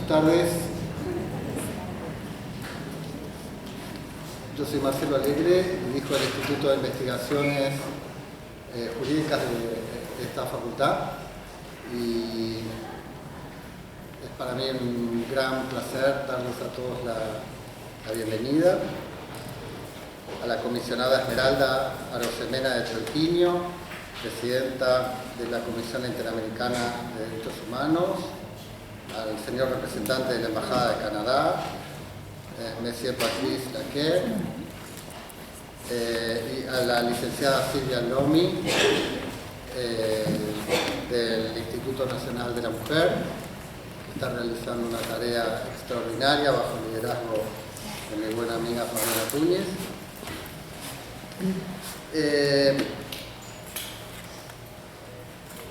Buenas tardes. Yo soy Marcelo Alegre, dirijo el Instituto de Investigaciones Jurídicas de esta facultad y es para mí un gran placer darles a todos la bienvenida a la comisionada Esmeralda Arosemena de Troitiño, presidenta de la Comisión Interamericana de Derechos Humanos, al señor representante de la Embajada de Canadá, Monsieur Patrice Laquer, y a la licenciada Silvia Lomi, del Instituto Nacional de la Mujer, que está realizando una tarea extraordinaria bajo el liderazgo de mi buena amiga Fabiana Túñez.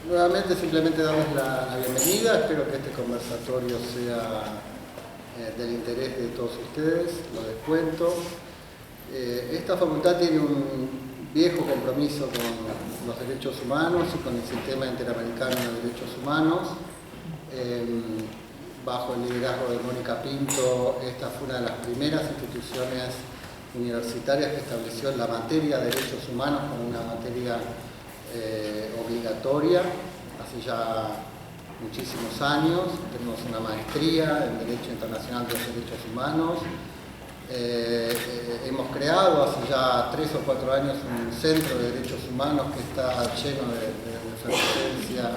Nuevamente simplemente darles la bienvenida, espero que este conversatorio sea del interés de todos ustedes, lo descuento. Esta facultad tiene un viejo compromiso con los derechos humanos y con el sistema interamericano de derechos humanos. Bajo el liderazgo de Mónica Pinto, esta fue una de las primeras instituciones universitarias que estableció la materia de derechos humanos como una materia obligatoria, hace ya muchísimos años. Tenemos una maestría en Derecho Internacional de los Derechos Humanos. Hemos creado hace ya 3 o 4 años un centro de derechos humanos que está lleno de efervescencia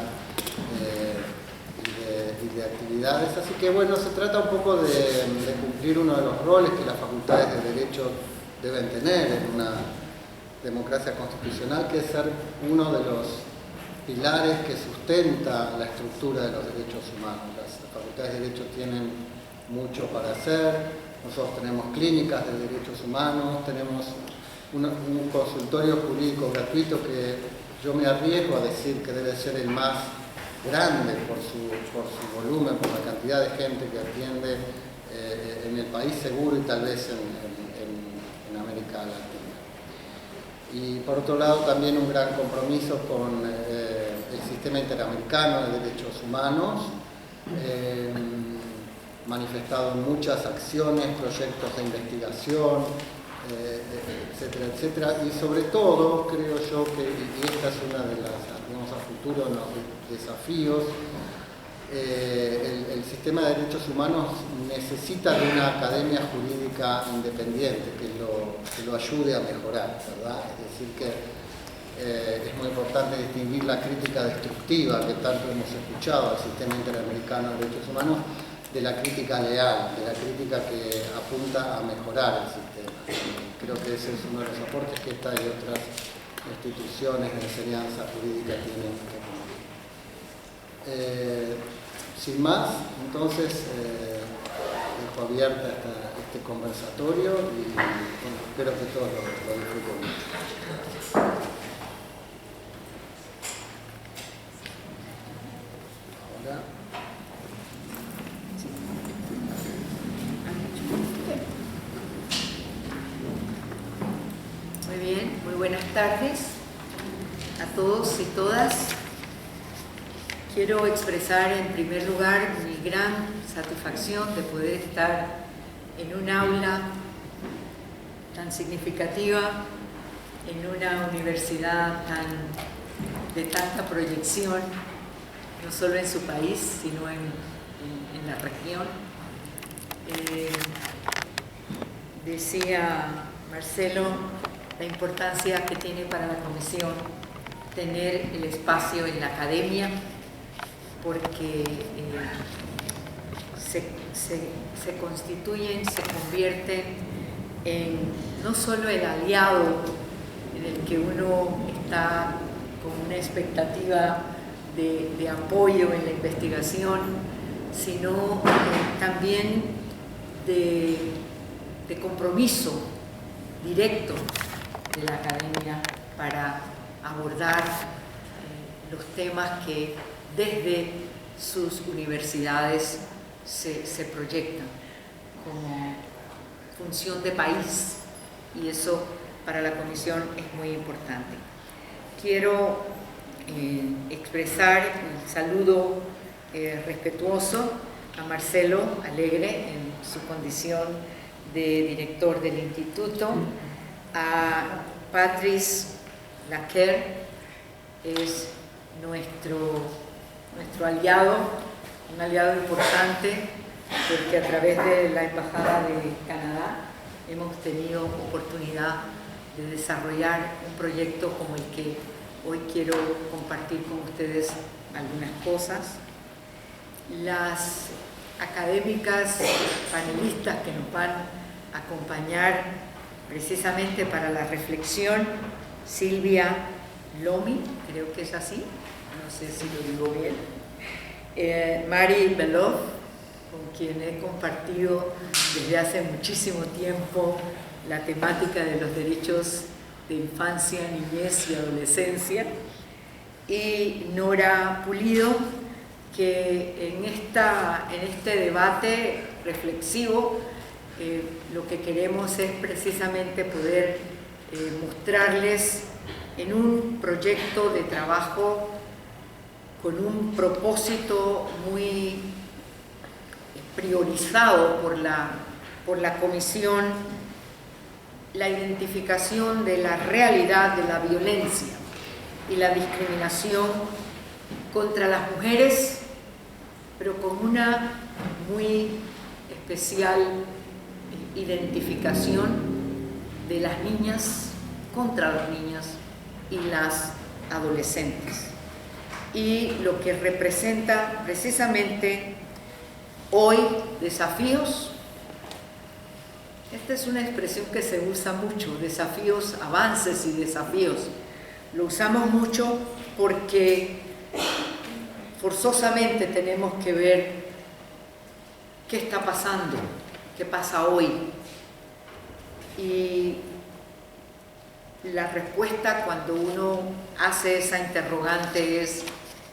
y de actividades. Así que bueno, se trata un poco de cumplir uno de los roles que las facultades de Derecho deben tener en una democracia constitucional, que es ser uno de los pilares que sustenta la estructura de los derechos humanos. Las facultades de Derecho tienen mucho para hacer. Nosotros tenemos clínicas de derechos humanos, tenemos un consultorio jurídico gratuito que yo me arriesgo a decir que debe ser el más grande por su volumen, por la cantidad de gente que atiende en el país, seguro, y tal vez en América Latina. Y por otro lado también un gran compromiso con el sistema interamericano de derechos humanos, manifestado en muchas acciones, proyectos de investigación, etcétera, etcétera. Y sobre todo, creo yo que, y esta es una de las, digamos, a futuro, los desafíos, el sistema de derechos humanos necesita de una academia jurídica independiente que lo ayude a mejorar, ¿verdad? Es decir, que es muy importante distinguir la crítica destructiva que tanto hemos escuchado al sistema interamericano de derechos humanos de la crítica leal, de la crítica que apunta a mejorar el sistema. Creo que ese es uno de los aportes que esta y otras instituciones de enseñanza jurídica tienen que cumplir. Sin más, entonces dejo abierta este conversatorio y bueno, espero que todos lo disfruten mucho. Ahora. Muy bien, muy buenas tardes a todos y todas. Quiero expresar en primer lugar mi gran satisfacción de poder estar en un aula tan significativa, en una universidad de tanta proyección, no solo en su país, sino en la región. Decía Marcelo la importancia que tiene para la Comisión tener el espacio en la academia, porque se constituyen, se convierten en no solo el aliado en el que uno está con una expectativa de apoyo en la investigación, sino también de compromiso directo de la academia para abordar los temas que desde sus universidades se proyectan como función de país, y eso para la Comisión es muy importante. Quiero expresar el saludo respetuoso a Marcelo Alegre en su condición de director del instituto, a Patrice Laquer, es nuestro aliado, un aliado importante, porque a través de la Embajada de Canadá hemos tenido oportunidad de desarrollar un proyecto como el que hoy quiero compartir con ustedes algunas cosas. Las académicas panelistas que nos van a acompañar precisamente para la reflexión, Silvia Lomi, creo que es así, no sé si lo digo bien, Mari Belov, con quien he compartido desde hace muchísimo tiempo la temática de los derechos de infancia, niñez y adolescencia, y Nora Pulido, que en este debate reflexivo lo que queremos es precisamente poder mostrarles en un proyecto de trabajo con un propósito muy priorizado por la Comisión, la identificación de la realidad de la violencia y la discriminación contra las mujeres, pero con una muy especial identificación de las niñas contra las niñas y las adolescentes. Y lo que representa precisamente hoy desafíos, esta es una expresión que se usa mucho, desafíos, avances y desafíos. Lo usamos mucho porque forzosamente tenemos que ver qué está pasando, qué pasa hoy. Y la respuesta cuando uno hace esa interrogante es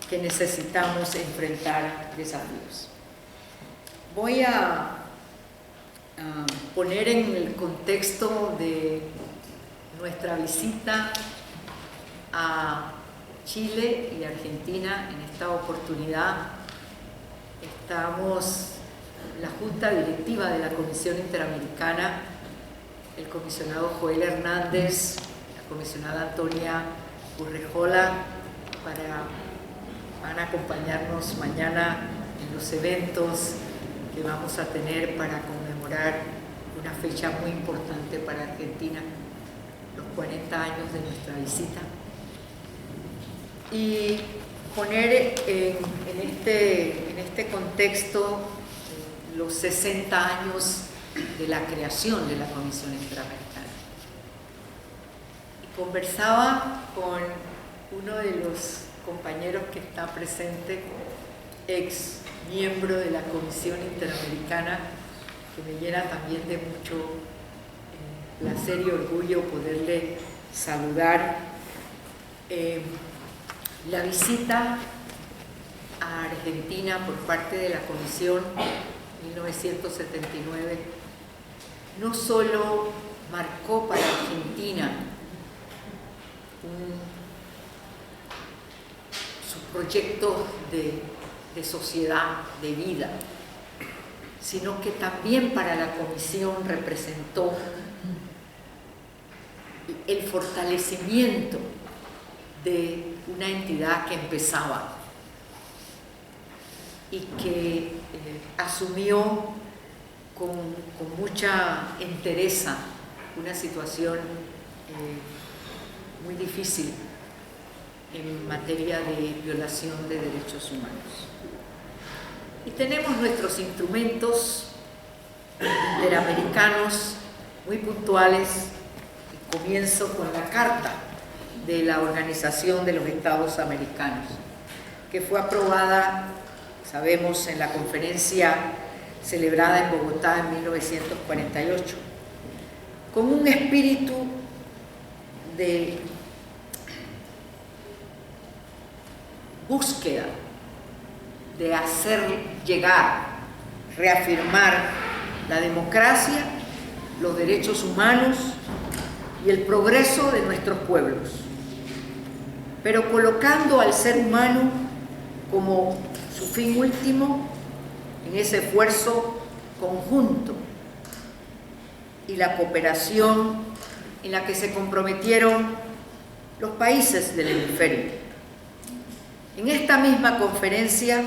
que necesitamos enfrentar desafíos. Voy a poner en el contexto de nuestra visita a Chile y Argentina. En esta oportunidad estamos la Junta Directiva de la Comisión Interamericana, el comisionado Joel Hernández, la comisionada Antonia Urrejola, van a acompañarnos mañana en los eventos que vamos a tener para conmemorar una fecha muy importante para Argentina, los 40 años de nuestra visita. Y poner en este contexto los 60 años de la creación de la Comisión Interamericana. Y conversaba con uno de los compañeros que está presente, ex miembro de la Comisión Interamericana, que me llena también de mucho placer y orgullo poderle saludar. La visita a Argentina por parte de la Comisión en 1979 no solo marcó para Argentina su proyecto de sociedad, de vida, sino que también para la Comisión representó el fortalecimiento de una entidad que empezaba y que asumió con mucha entereza una situación muy difícil en materia de violación de derechos humanos. Y tenemos nuestros instrumentos interamericanos muy puntuales. Comienzo con la Carta de la Organización de los Estados Americanos, que fue aprobada, sabemos, en la conferencia celebrada en Bogotá en 1948, con un espíritu de búsqueda, de hacer llegar, reafirmar la democracia, los derechos humanos y el progreso de nuestros pueblos, pero colocando al ser humano como su fin último en ese esfuerzo conjunto y la cooperación en la que se comprometieron los países del hemisferio. En esta misma conferencia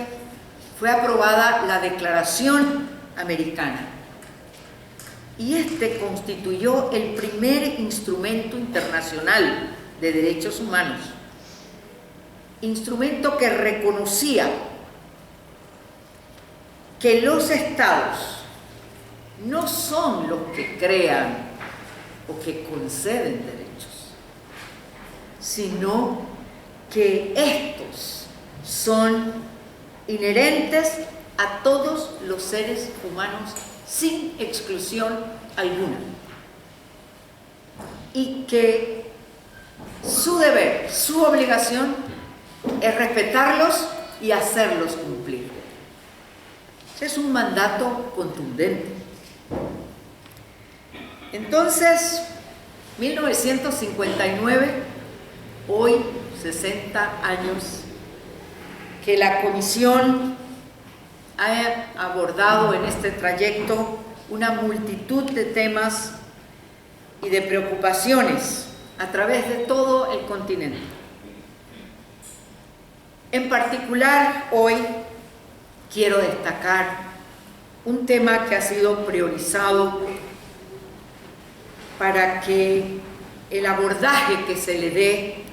fue aprobada la Declaración Americana y este constituyó el primer instrumento internacional de derechos humanos, instrumento que reconocía que los estados no son los que crean o que conceden derechos, sino que estos son inherentes a todos los seres humanos sin exclusión alguna, y que su deber, su obligación es respetarlos y hacerlos cumplir. Es un mandato contundente. Entonces, 1959, hoy 60 años, que la Comisión ha abordado en este trayecto una multitud de temas y de preocupaciones a través de todo el continente. En particular, hoy quiero destacar un tema que ha sido priorizado para que el abordaje que se le dé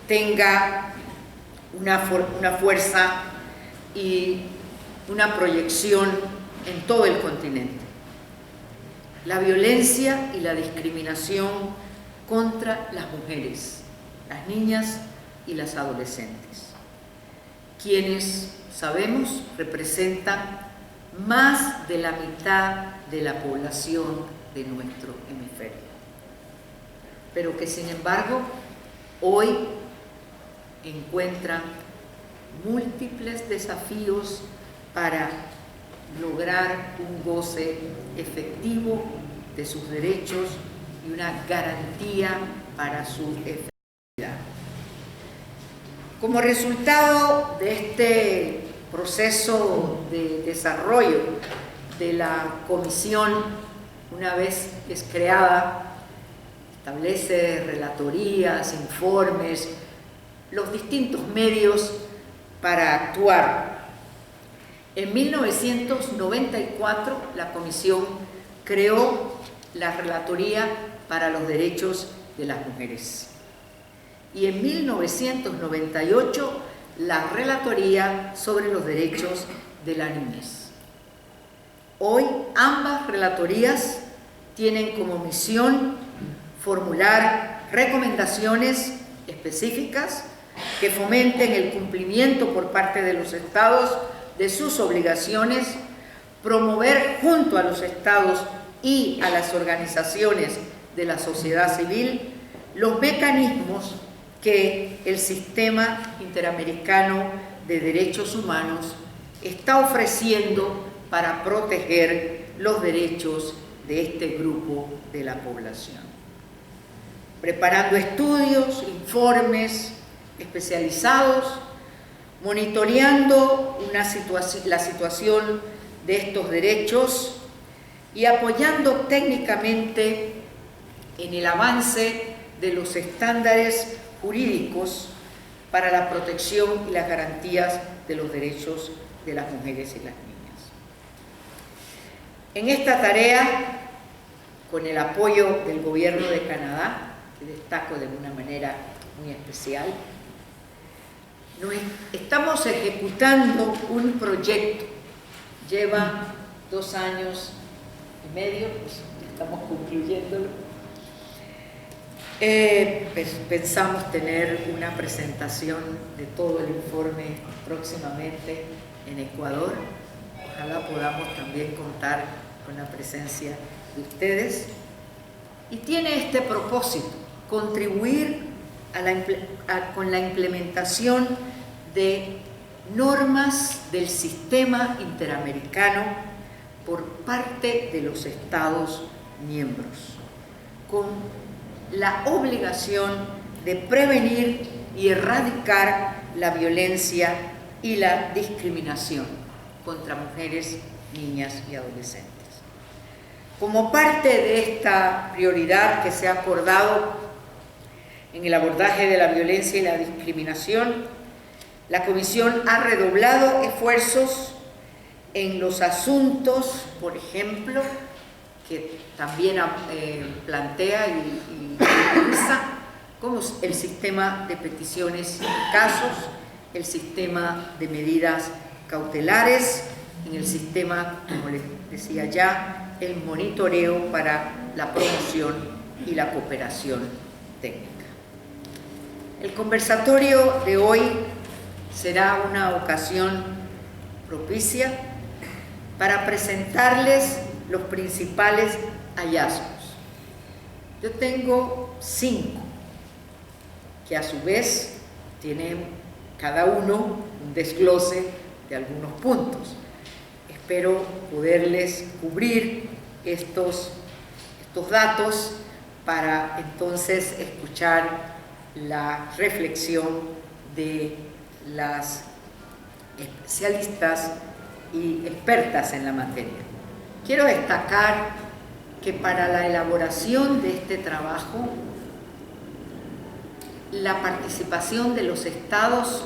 tenga una fuerza y una proyección en todo el continente. La violencia y la discriminación contra las mujeres, las niñas y las adolescentes, quienes, sabemos, representan más de la mitad de la población de nuestro hemisferio, pero que sin embargo hoy encuentran múltiples desafíos para lograr un goce efectivo de sus derechos y una garantía para su efectividad. Como resultado de este proceso de desarrollo de la comisión, una vez es creada, establece relatorías, informes, los distintos medios para actuar. En 1994, la Comisión creó la Relatoría para los Derechos de las Mujeres. Y en 1998, la Relatoría sobre los Derechos de la Niñez. Hoy, ambas relatorías tienen como misión formular recomendaciones específicas que fomenten el cumplimiento por parte de los estados de sus obligaciones, promover junto a los estados y a las organizaciones de la sociedad civil los mecanismos que el Sistema Interamericano de Derechos Humanos está ofreciendo para proteger los derechos de este grupo de la población. Preparando estudios, informes especializados, monitoreando la situación de estos derechos y apoyando técnicamente en el avance de los estándares jurídicos para la protección y las garantías de los derechos de las mujeres y las niñas. En esta tarea, con el apoyo del Gobierno de Canadá, que destaco de una manera muy especial, estamos ejecutando un proyecto, lleva 2 años y medio, pues estamos concluyéndolo. Pensamos tener una presentación de todo el informe próximamente en Ecuador. Ojalá podamos también contar con la presencia de ustedes. Y tiene este propósito, contribuir con la implementación de normas del sistema interamericano por parte de los Estados miembros, con la obligación de prevenir y erradicar la violencia y la discriminación contra mujeres niñas y adolescentes. Como parte de esta prioridad que se ha acordado en el abordaje de la violencia y la discriminación, la Comisión ha redoblado esfuerzos en los asuntos, por ejemplo, que también plantea y utiliza, como el sistema de peticiones y casos, el sistema de medidas cautelares, en el sistema, como les decía ya, el monitoreo para la promoción y la cooperación técnica. El conversatorio de hoy será una ocasión propicia para presentarles los principales hallazgos. Yo tengo 5, que a su vez tienen cada uno un desglose de algunos puntos. Espero poderles cubrir estos datos para entonces escuchar la reflexión de las especialistas y expertas en la materia. Quiero destacar que para la elaboración de este trabajo, la participación de los estados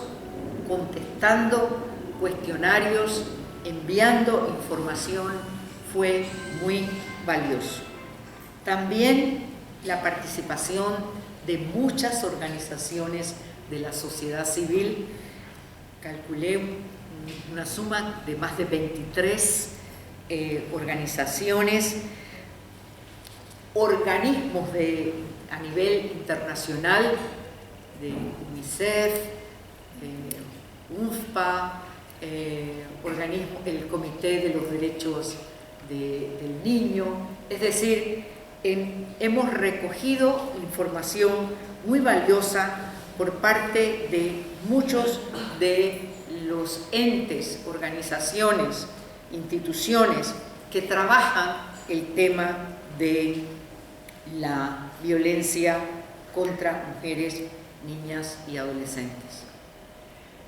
contestando cuestionarios, enviando información, fue muy valioso. También la participación de muchas organizaciones de la sociedad civil, calculé una suma de más de 23 organizaciones, organismos a nivel internacional, de UNICEF, UNFPA, el Comité de los Derechos del Niño. Es decir, hemos recogido información muy valiosa por parte de muchos de los entes, organizaciones, instituciones que trabajan el tema de la violencia contra mujeres, niñas y adolescentes.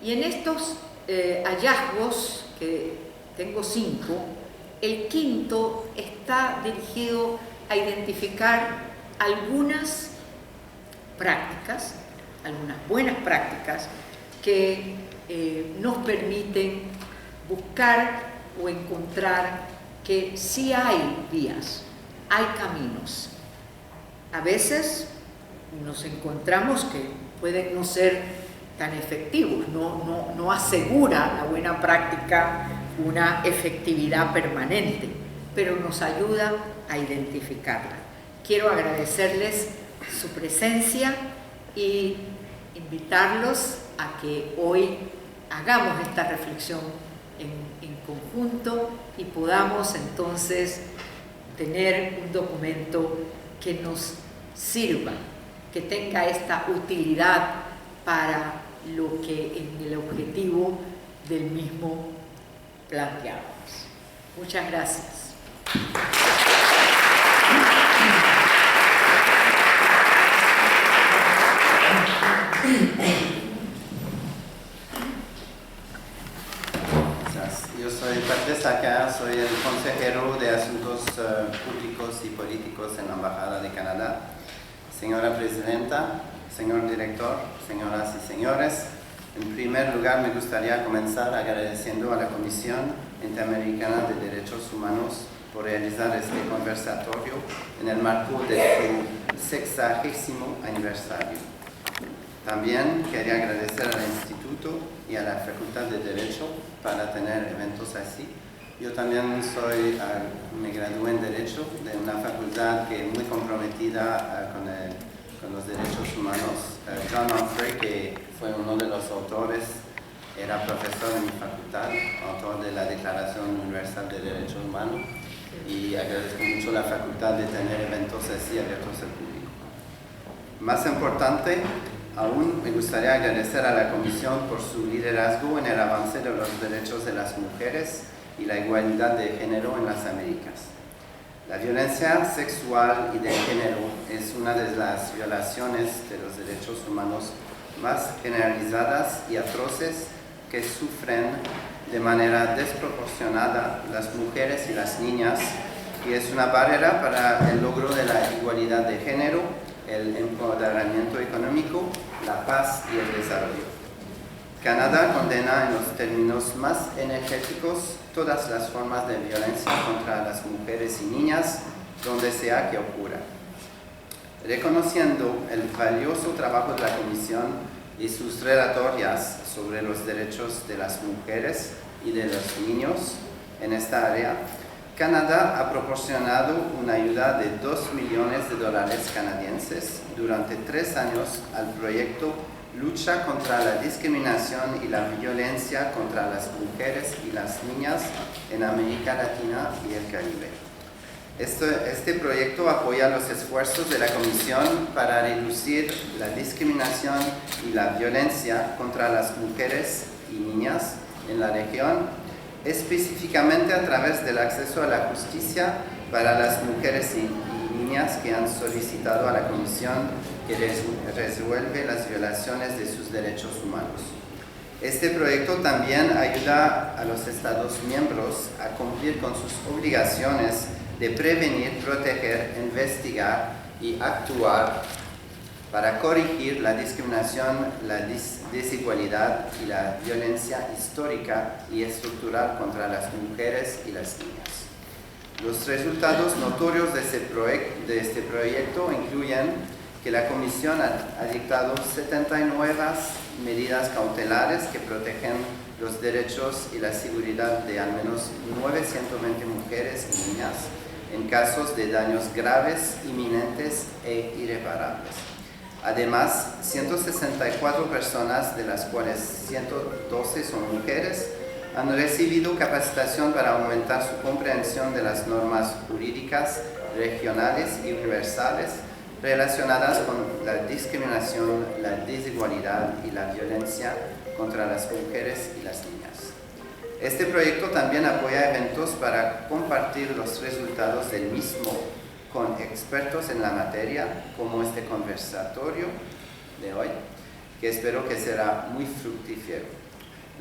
Y en estos hallazgos, que tengo 5, el quinto está dirigido a identificar algunas prácticas, algunas buenas prácticas que nos permiten buscar o encontrar que sí hay vías, hay caminos. A veces nos encontramos que pueden no ser tan efectivos, no asegura la buena práctica una efectividad permanente, pero nos ayuda a identificarla. Quiero agradecerles su presencia y invitarlos a que hoy hagamos esta reflexión en conjunto y podamos entonces tener un documento que nos sirva, que tenga esta utilidad para lo que en el objetivo del mismo planteamos. Muchas gracias. Yo soy Patrice Sacar, soy el consejero de Asuntos Públicos y Políticos en la Embajada de Canadá. Señora Presidenta, señor Director, señoras y señores, en primer lugar me gustaría comenzar agradeciendo a la Comisión Interamericana de Derechos Humanos por realizar este conversatorio en el marco de su 60º aniversario. También quería agradecer al Instituto y a la Facultad de Derecho para tener eventos así. Yo también me gradué en Derecho de una facultad que es muy comprometida con los derechos humanos. John Humphrey, que fue uno de los autores, era profesor en mi facultad, autor de la Declaración Universal de Derechos Humanos, y agradezco mucho a la facultad de tener eventos así abiertos al público. Más importante aún, me gustaría agradecer a la Comisión por su liderazgo en el avance de los derechos de las mujeres y la igualdad de género en las Américas. La violencia sexual y de género es una de las violaciones de los derechos humanos más generalizadas y atroces que sufren de manera desproporcionada las mujeres y las niñas y es una barrera para el logro de la igualdad de género, el empoderamiento económico, la paz y el desarrollo. Canadá condena en los términos más energéticos todas las formas de violencia contra las mujeres y niñas donde sea que ocurra. Reconociendo el valioso trabajo de la Comisión y sus relatorias sobre los derechos de las mujeres y de los niños en esta área, Canadá ha proporcionado una ayuda de $2 millones canadienses durante 3 años al proyecto Lucha contra la discriminación y la violencia contra las mujeres y las niñas en América Latina y el Caribe. Este proyecto apoya los esfuerzos de la Comisión para reducir la discriminación y la violencia contra las mujeres y niñas en la región, específicamente a través del acceso a la justicia para las mujeres y niñas que han solicitado a la Comisión que resuelve las violaciones de sus derechos humanos. Este proyecto también ayuda a los Estados miembros a cumplir con sus obligaciones de prevenir, proteger, investigar y actuar para corregir la discriminación, la desigualdad y la violencia histórica y estructural contra las mujeres y las niñas. Los resultados notorios de este proyecto incluyen que la Comisión ha dictado 79 medidas cautelares que protegen los derechos y la seguridad de al menos 920 mujeres y niñas en casos de daños graves, inminentes e irreparables. Además, 164 personas, de las cuales 112 son mujeres, han recibido capacitación para aumentar su comprensión de las normas jurídicas regionales y universales relacionadas con la discriminación, la desigualdad y la violencia contra las mujeres y las niñas. Este proyecto también apoya eventos para compartir los resultados del mismo con expertos en la materia, como este conversatorio de hoy, que espero que será muy fructífero.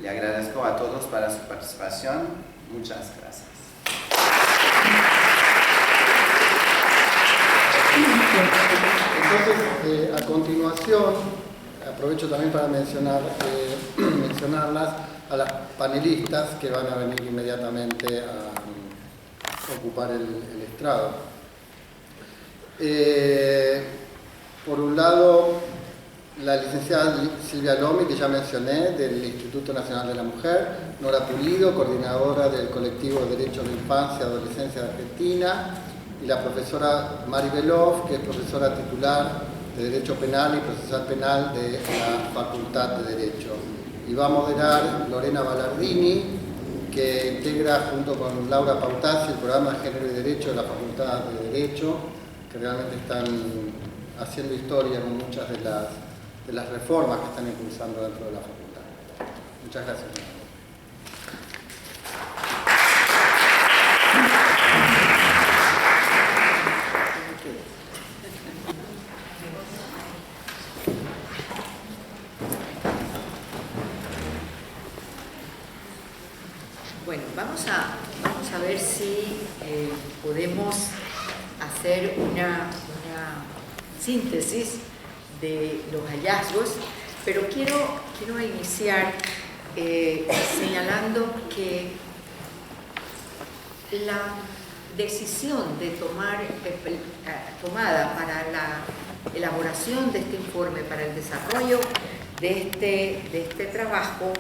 Le agradezco a todos para su participación. Muchas gracias. Entonces, a continuación, aprovecho también para mencionarlas a las panelistas que van a venir inmediatamente a ocupar el estrado. Por un lado, la licenciada Silvia Lomi, que ya mencioné, del Instituto Nacional de la Mujer; Nora Pulido, coordinadora del colectivo de Derechos de Infancia y Adolescencia de Argentina; y la profesora Mari Belov, que es profesora titular de Derecho Penal y Procesal Penal de la Facultad de Derecho. Y va a moderar Lorena Ballardini, que integra junto con Laura Pautazzi el programa de Género y Derecho de la Facultad de Derecho, que realmente están haciendo historia con muchas de las reformas que están impulsando dentro de la facultad. Muchas gracias. Bueno, vamos a ver si podemos hacer una síntesis de los hallazgos, pero quiero iniciar señalando que la decisión tomada para la elaboración de este informe, para el desarrollo de este trabajo,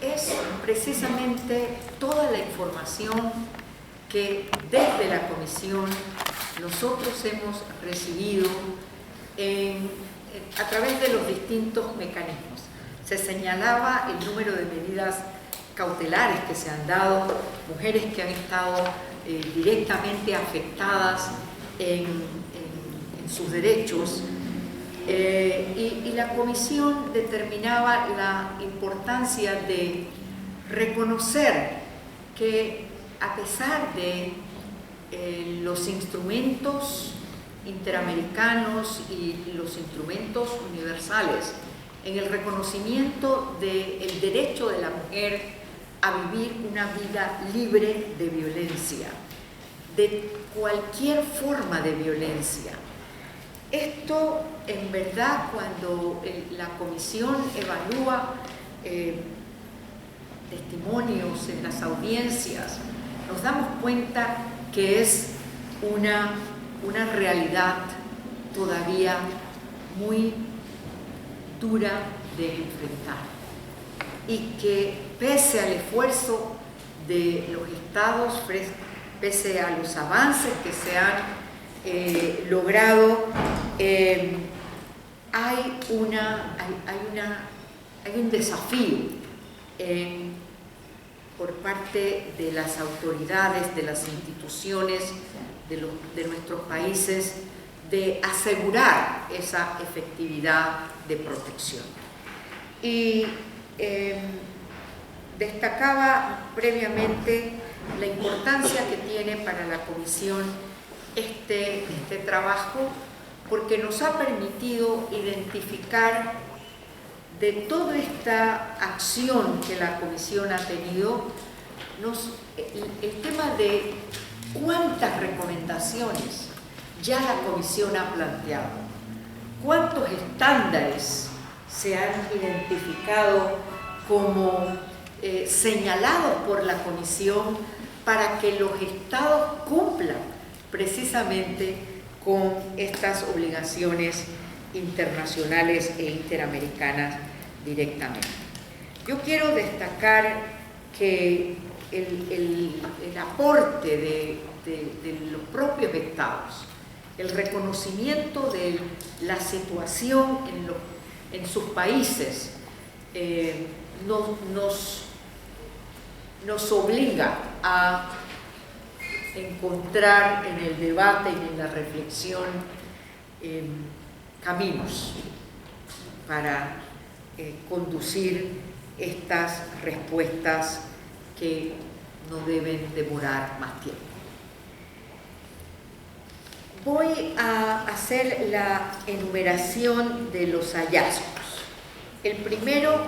es precisamente toda la información que desde la Comisión nosotros hemos recibido a través de los distintos mecanismos. Se señalaba el número de medidas cautelares que se han dado, mujeres que han estado directamente afectadas en sus derechos, y la Comisión determinaba la importancia de reconocer que a pesar de los instrumentos interamericanos y los instrumentos universales en el reconocimiento del derecho de la mujer a vivir una vida libre de violencia, de cualquier forma de violencia. Esto, en verdad, cuando la comisión evalúa testimonios en las audiencias, nos damos cuenta que es una realidad todavía muy dura de enfrentar, y que pese al esfuerzo de los estados, pese a los avances que se han logrado, hay un desafío por parte de las autoridades, de las instituciones de nuestros países, de asegurar esa efectividad de protección. Y destacaba previamente la importancia que tiene para la Comisión este trabajo, porque nos ha permitido identificar de toda esta acción que la Comisión ha tenido, el tema de cuántas recomendaciones ya la Comisión ha planteado, cuántos estándares se han identificado como señalados por la Comisión para que los estados cumplan precisamente con estas obligaciones internacionales e interamericanas directamente. Yo quiero destacar que el aporte de los propios estados, el reconocimiento de la situación en sus países, nos obliga a encontrar en el debate y en la reflexión caminos para conducir estas respuestas que no deben demorar más tiempo. Voy a hacer la enumeración de los hallazgos. El primero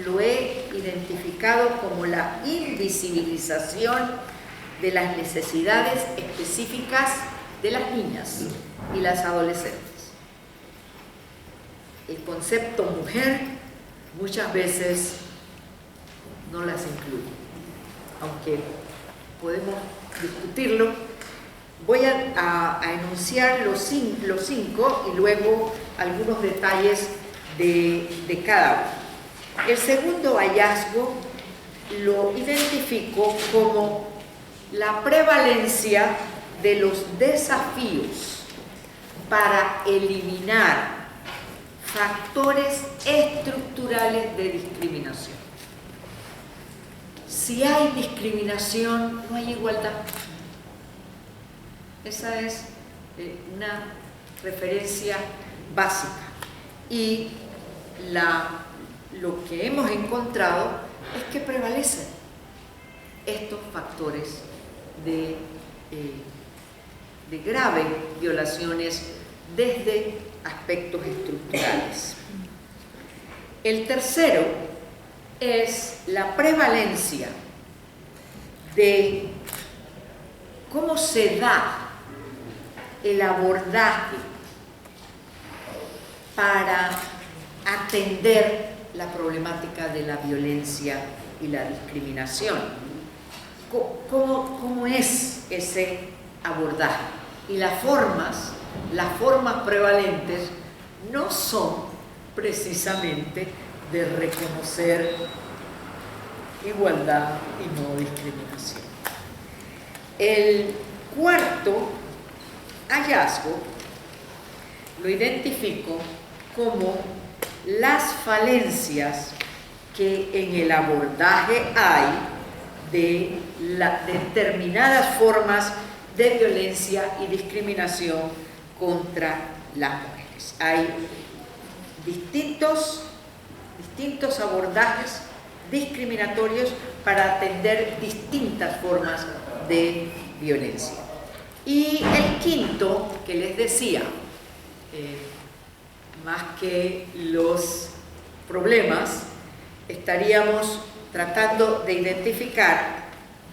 lo he identificado como la invisibilización de las necesidades específicas de las niñas y las adolescentes. El concepto mujer muchas veces no las incluye, aunque podemos discutirlo. Voy a enunciar los cinco y luego algunos detalles de cada uno. El segundo hallazgo lo identifico como la prevalencia de los desafíos para eliminar factores estructurales de discriminación. Si hay discriminación, no hay igualdad. Esa es una referencia básica. Y lo que hemos encontrado es que prevalecen estos factores de graves violaciones desde aspectos estructurales. El tercero es la prevalencia de cómo se da el abordaje para atender la problemática de la violencia y la discriminación. ¿Cómo es ese abordaje? Y las formas prevalentes no son precisamente de reconocer igualdad y no discriminación. El cuarto hallazgo lo identifico como las falencias que en el abordaje hay de determinadas formas de violencia y discriminación contra las mujeres. Hay distintos abordajes discriminatorios para atender distintas formas de violencia. Y el quinto, que les decía, más que los problemas, estaríamos tratando de identificar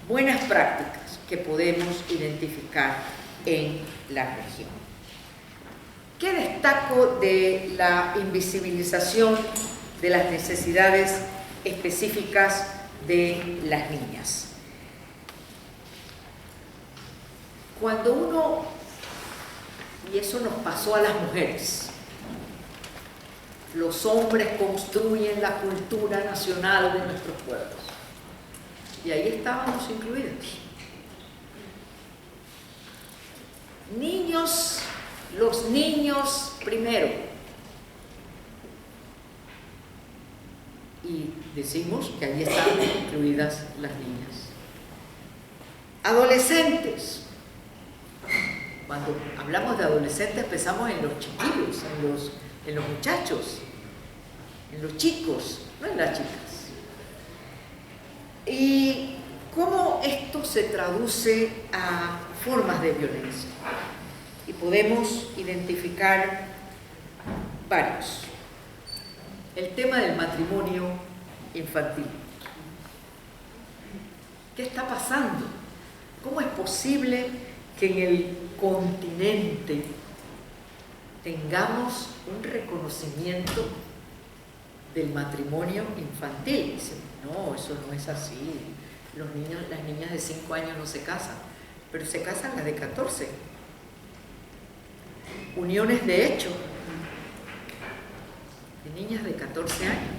buenas prácticas que podemos identificar en la región. ¿Qué destaco de la invisibilización de las necesidades específicas de las niñas? Cuando uno, y eso nos pasó a las mujeres, los hombres construyen la cultura nacional de nuestros pueblos, y ahí estábamos incluidos. Niños, los niños primero. Y decimos que ahí están incluidas las niñas. Adolescentes. Cuando hablamos de adolescentes pensamos en los chiquillos, en los muchachos, en los chicos, no en las chicas. ¿Y cómo esto se traduce a formas de violencia? Y podemos identificar varios. El tema del matrimonio infantil. ¿Qué está pasando? ¿Cómo es posible que en el continente tengamos un reconocimiento del matrimonio infantil? Dicen, no, eso no es así. Las niñas de 5 años no se casan, pero se casan las de 14. Uniones de hecho de niñas de 14 años.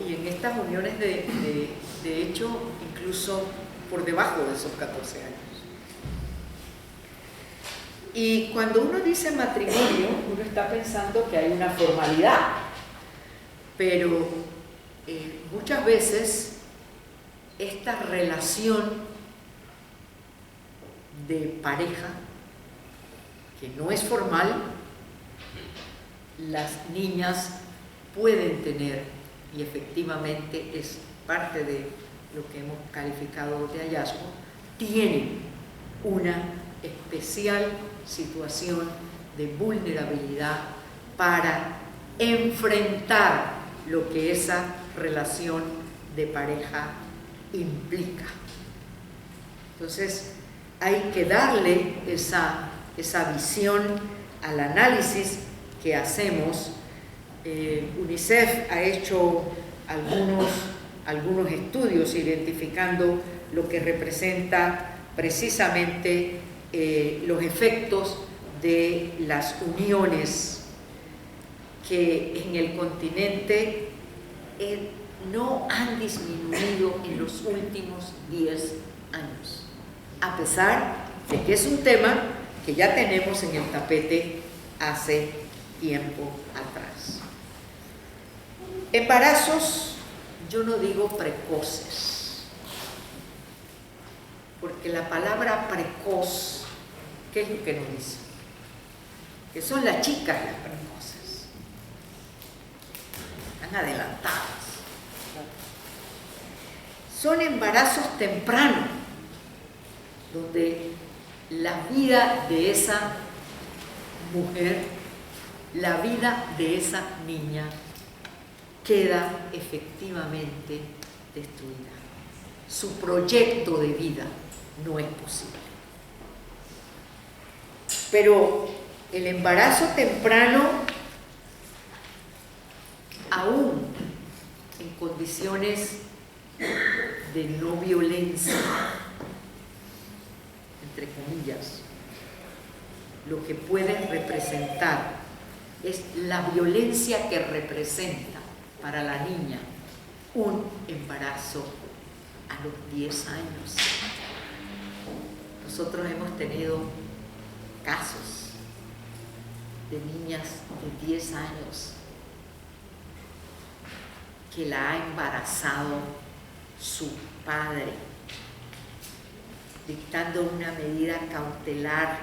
Y en estas uniones de hecho, incluso por debajo de esos 14 años. Y cuando uno dice matrimonio, uno está pensando que hay una formalidad, pero muchas veces esta relación de pareja, que no es formal, las niñas pueden tener, y efectivamente es parte de lo que hemos calificado de hallazgo, tienen una especial situación de vulnerabilidad para enfrentar lo que esa relación de pareja implica. Entonces, hay que darle esa visión al análisis que hacemos. UNICEF ha hecho algunos estudios identificando lo que representa precisamente los efectos de las uniones que en el continente no han disminuido en los últimos 10 años, a pesar de que es un tema que ya tenemos en el tapete hace tiempo atrás. Embarazos, yo no digo precoces, porque la palabra precoz, ¿qué es lo que nos dice? Que son las chicas las precoces, están adelantadas. Son embarazos tempranos, donde la vida de esa mujer, la vida de esa niña queda efectivamente destruida. Su proyecto de vida no es posible. Pero el embarazo temprano, aún en condiciones de no violencia, entre comillas, lo que puede representar es la violencia que representa para la niña un embarazo a los 10 años. Nosotros hemos tenido casos de niñas de 10 años que la ha embarazado su padre, dictando una medida cautelar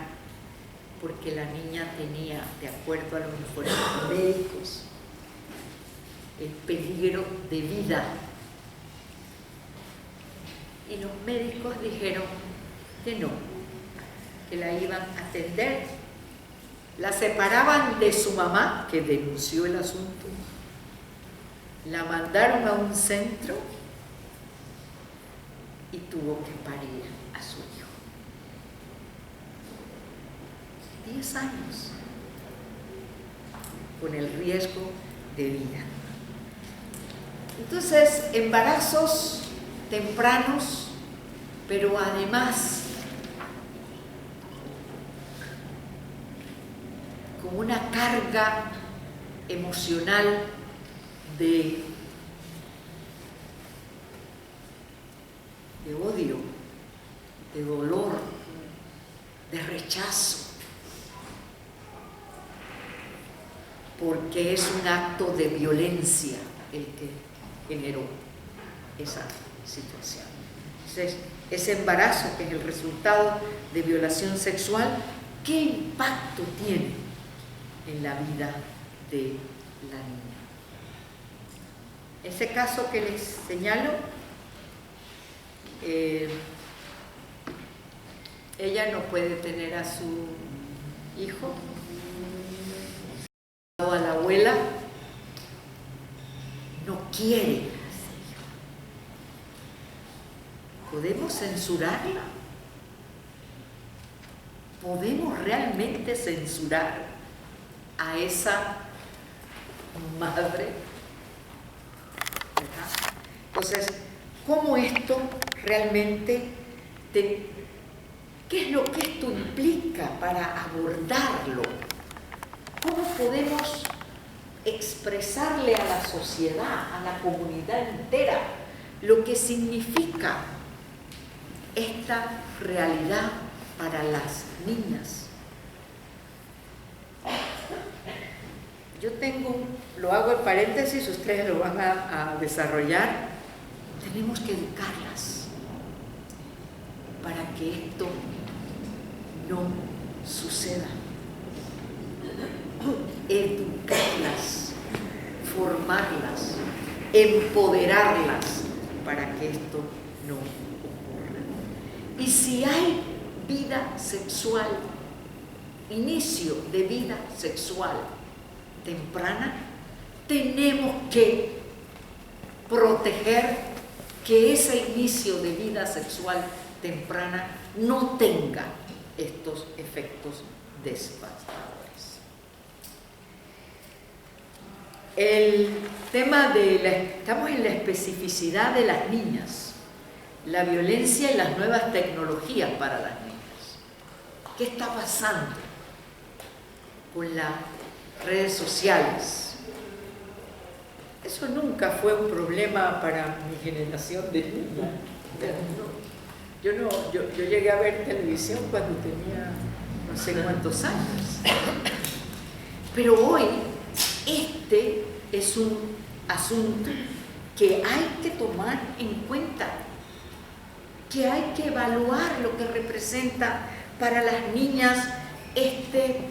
porque la niña tenía, de acuerdo a los informes médicos, el peligro de vida. Y los médicos dijeron que no, que la iban a atender La separaban de su mamá, que denunció el asunto. La mandaron a un centro y tuvo que parir a su hijo. 10 años, con el riesgo de vida. Entonces, embarazos tempranos, pero además con una carga emocional de odio, de dolor, de rechazo, porque es un acto de violencia el que generó esa situación. Entonces, ese embarazo, que es el resultado de violación sexual, ¿qué impacto tiene en la vida de la niña? Ese caso que les señalo, ella no puede tener a su hijo, a la abuela, no quiere. ¿Podemos censurarla? ¿Podemos realmente censurar a esa madre? ¿Verdad? Entonces, ¿cómo esto realmente, qué es lo que esto implica para abordarlo? ¿Cómo podemos expresarle a la sociedad, a la comunidad entera, lo que significa esta realidad para las niñas? Yo lo hago en paréntesis, ustedes lo van a desarrollar. Tenemos que educarlas para que esto no suceda. Educarlas, formarlas, empoderarlas para que esto no ocurra. Y si hay vida sexual, inicio de vida sexual temprana, tenemos que proteger que ese inicio de vida sexual temprana no tenga estos efectos devastadores. El tema estamos en la especificidad de las niñas, la violencia y las nuevas tecnologías para las niñas. ¿Qué está pasando con las redes sociales? Eso nunca fue un problema para mi generación de niñas. Yo llegué a ver televisión cuando tenía no sé cuántos años. Pero hoy este es un asunto que hay que tomar en cuenta, que hay que evaluar lo que representa para las niñas este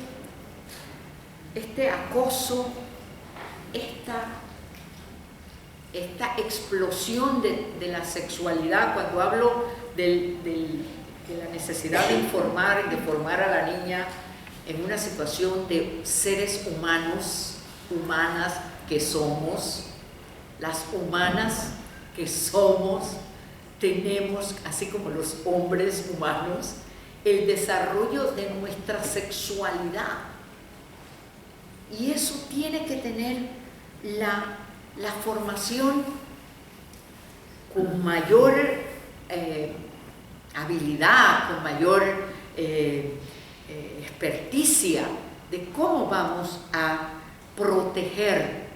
acoso, esta explosión de la sexualidad. Cuando hablo de la necesidad de informar, de formar a la niña en una situación de seres humanas que somos, las humanas que somos, tenemos, así como los hombres humanos, el desarrollo de nuestra sexualidad. Y eso tiene que tener la formación con mayor habilidad, con mayor experticia de cómo vamos a proteger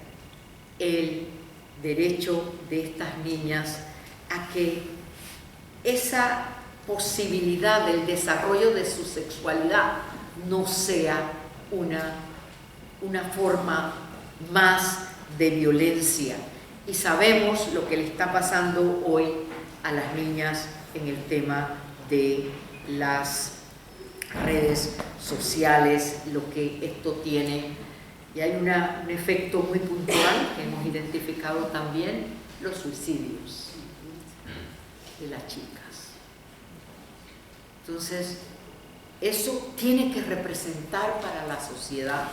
el derecho de estas niñas a que esa posibilidad del desarrollo de su sexualidad no sea una forma más de violencia. Y sabemos lo que le está pasando hoy a las niñas en el tema de las redes sociales, lo que esto tiene. Y hay un efecto muy puntual que hemos identificado también, los suicidios de las chicas. Entonces, eso tiene que representar para la sociedad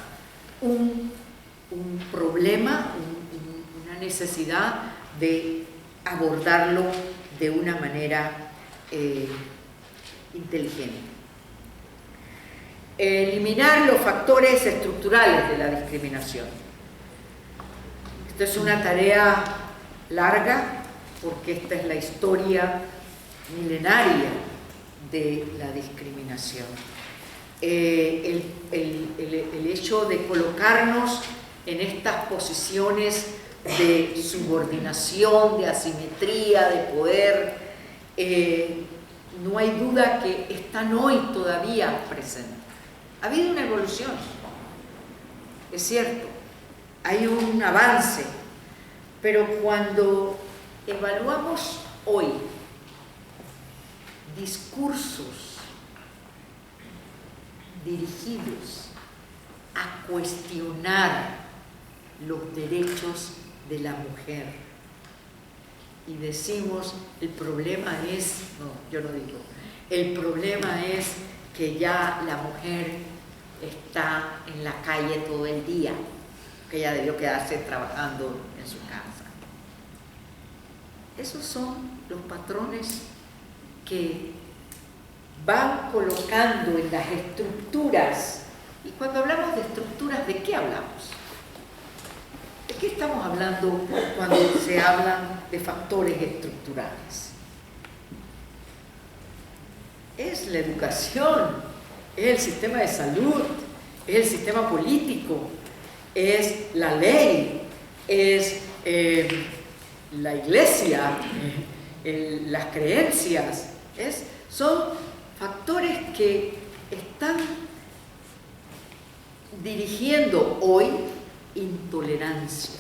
un problema, una necesidad de abordarlo de una manera inteligente. Eliminar los factores estructurales de la discriminación. Esto es una tarea larga porque esta es la historia milenaria de la discriminación. El hecho de colocarnos en estas posiciones de subordinación, de asimetría, de poder, no hay duda que están hoy todavía presentes. Ha habido una evolución, es cierto, hay un avance, pero cuando evaluamos hoy discursos dirigidos a cuestionar los derechos de la mujer y decimos el problema es, no, yo no digo, el problema es que ya la mujer está en la calle todo el día, que ella debió quedarse trabajando en su casa. Esos son los patrones que van colocando en las estructuras. Y cuando hablamos de estructuras, ¿de qué hablamos? ¿De qué estamos hablando cuando se hablan de factores estructurales? Es la educación, es el sistema de salud, es el sistema político, es la ley, es la iglesia, las creencias, son factores que están dirigiendo hoy intolerancia,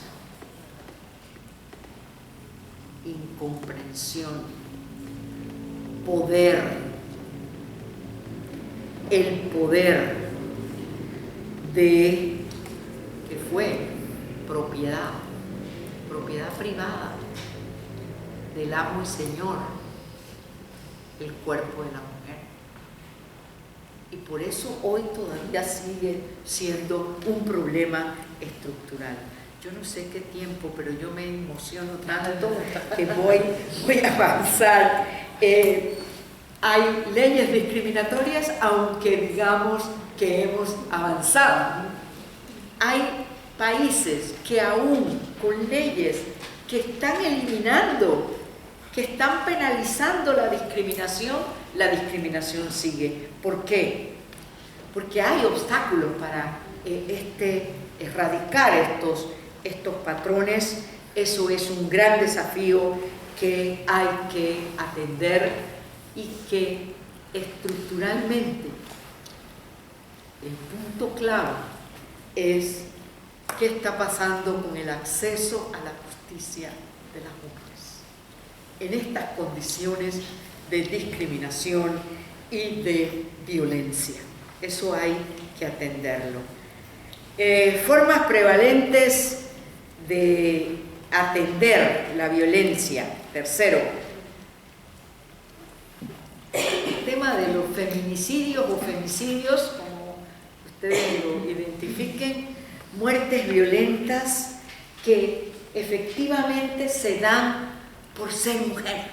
incomprensión, poder, el poder de, que fue propiedad privada del amo y señor, el cuerpo de la mujer. Y por eso hoy todavía sigue siendo un problema estructural. Yo no sé qué tiempo, pero yo me emociono tanto que voy a avanzar. Hay leyes discriminatorias, aunque digamos que hemos avanzado. Hay países que aún con leyes que están eliminando, que están penalizando la discriminación sigue. ¿Por qué? Porque hay obstáculos para erradicar estos patrones. Eso es un gran desafío que hay que atender y que estructuralmente el punto clave es qué está pasando con el acceso a la justicia de las mujeres en estas condiciones de discriminación y de violencia. Eso hay que atenderlo. Formas prevalentes de atender la violencia. Tercero, el tema de los feminicidios o femicidios, como ustedes lo identifiquen, muertes violentas que efectivamente se dan por ser mujer.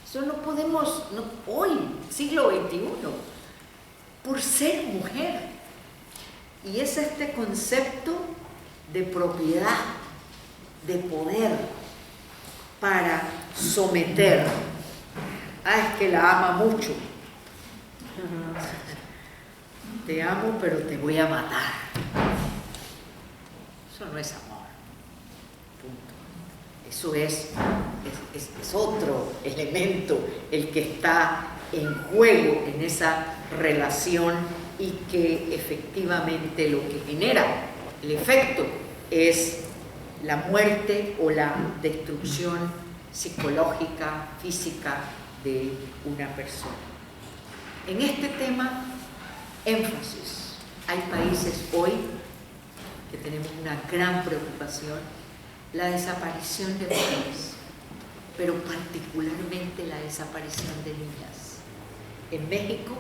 Eso no podemos, hoy, siglo XXI, por ser mujer. Y es este concepto de propiedad, de poder, para someter. Es que la ama mucho. Te amo, pero te voy a matar. Eso no es amor. Punto. Eso es otro elemento el que está en juego en esa relación y que efectivamente lo que genera el efecto es la muerte o la destrucción psicológica, física de una persona. En este tema, énfasis. Hay países hoy que tenemos una gran preocupación, la desaparición de mujeres, pero particularmente la desaparición de niñas. En México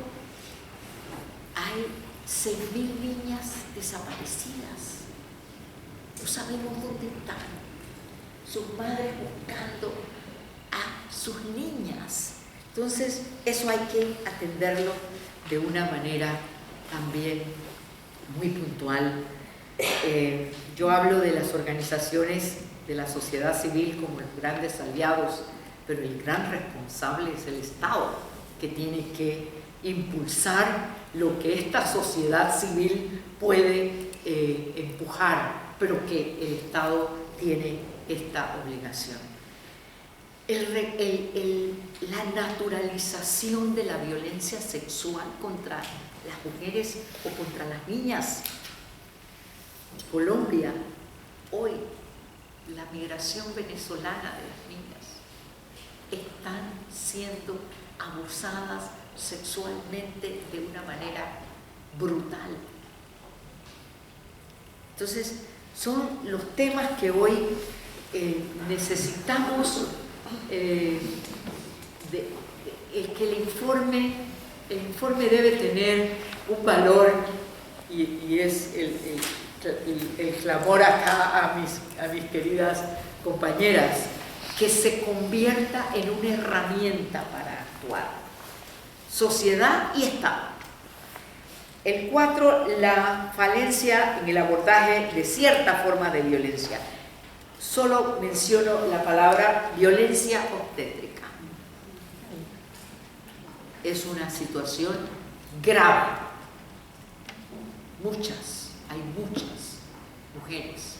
hay 6.000 niñas desaparecidas. No sabemos dónde están. Sus madres buscando a sus niñas. Entonces, eso hay que atenderlo de una manera también muy puntual. Yo hablo de las organizaciones de la sociedad civil como los grandes aliados, pero el gran responsable es el Estado, que tiene que impulsar lo que esta sociedad civil puede empujar, pero que el Estado tiene esta obligación. La naturalización de la violencia sexual contra las mujeres o contra las niñas. Colombia, hoy, la migración venezolana de las niñas están siendo abusadas sexualmente de una manera brutal. Entonces, son los temas que hoy necesitamos que el informe debe tener un valor y es el clamor acá a mis queridas compañeras, que se convierta en una herramienta para actuar, sociedad y Estado. El 4, la falencia en el abordaje de cierta forma de violencia. Solo menciono la palabra violencia obstétrica. Es una situación grave. Hay muchas mujeres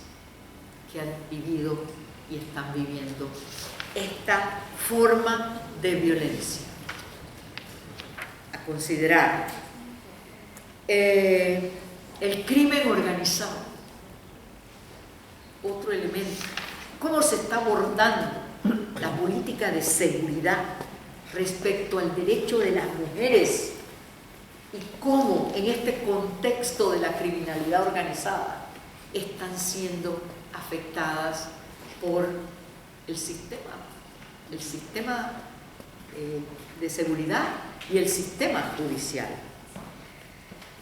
que han vivido y están viviendo esta forma de violencia. A considerar. El crimen organizado, otro elemento. ¿Cómo se está abordando la política de seguridad respecto al derecho de las mujeres y cómo en este contexto de la criminalidad organizada están siendo afectadas por el sistema de seguridad y el sistema judicial?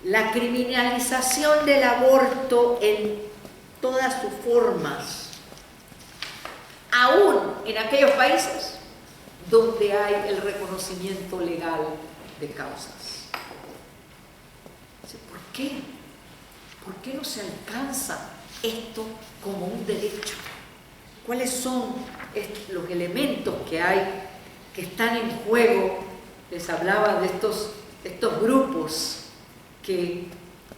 La criminalización del aborto en todas sus formas, aún en aquellos países donde hay el reconocimiento legal de causas. ¿Por qué? ¿Por qué no se alcanza esto como un derecho? ¿Cuáles son los elementos que hay que están en juego? Les hablaba de estos grupos que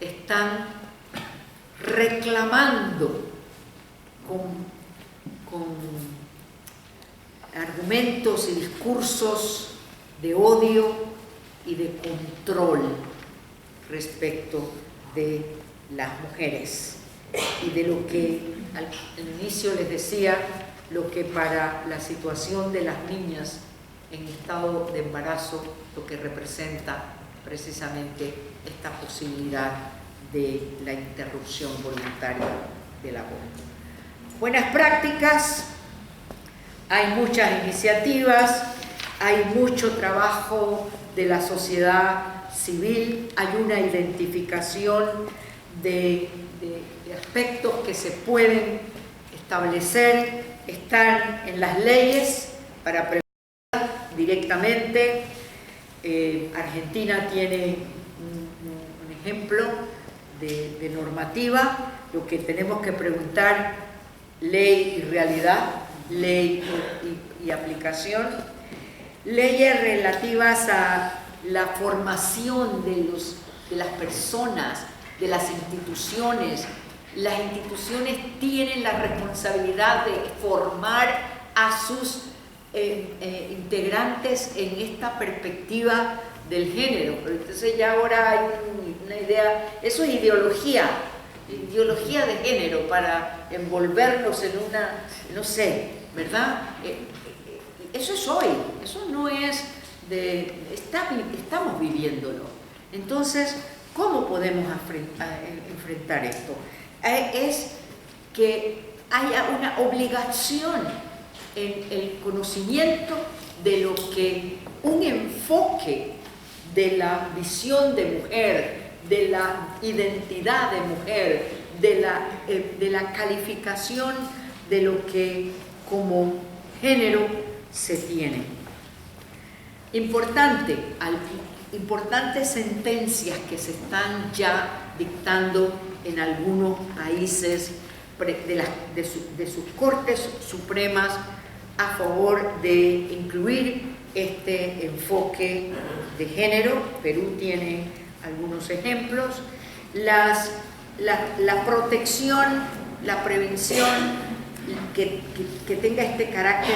están reclamando con argumentos y discursos de odio y de control respecto de las mujeres y de lo que al inicio les decía, lo que para la situación de las niñas en estado de embarazo, lo que representa precisamente esta posibilidad de la interrupción voluntaria del aborto. Buenas prácticas, hay muchas iniciativas, hay mucho trabajo de la sociedad civil, hay una identificación de aspectos que se pueden establecer, están en las leyes para prevenir directamente. Argentina tiene un ejemplo de normativa. Lo que tenemos que preguntar, ley y realidad, ley y aplicación. Leyes relativas a la formación de las personas, de las instituciones. Las instituciones tienen la responsabilidad de formar a sus integrantes en esta perspectiva del género. Pero entonces ya ahora hay una idea, eso es ideología de género para envolvernos en una, no sé, ¿verdad? Eso es hoy, eso no es estamos viviéndolo. Entonces, ¿cómo podemos enfrentar esto? Es que haya una obligación en el conocimiento de lo que un enfoque de la visión de mujer, de la identidad de mujer, de la calificación de lo que como género se tiene. Importantes sentencias que se están ya dictando en algunos países de sus cortes supremas a favor de incluir este enfoque de género. Perú tiene algunos ejemplos. La protección, la prevención, que tenga este carácter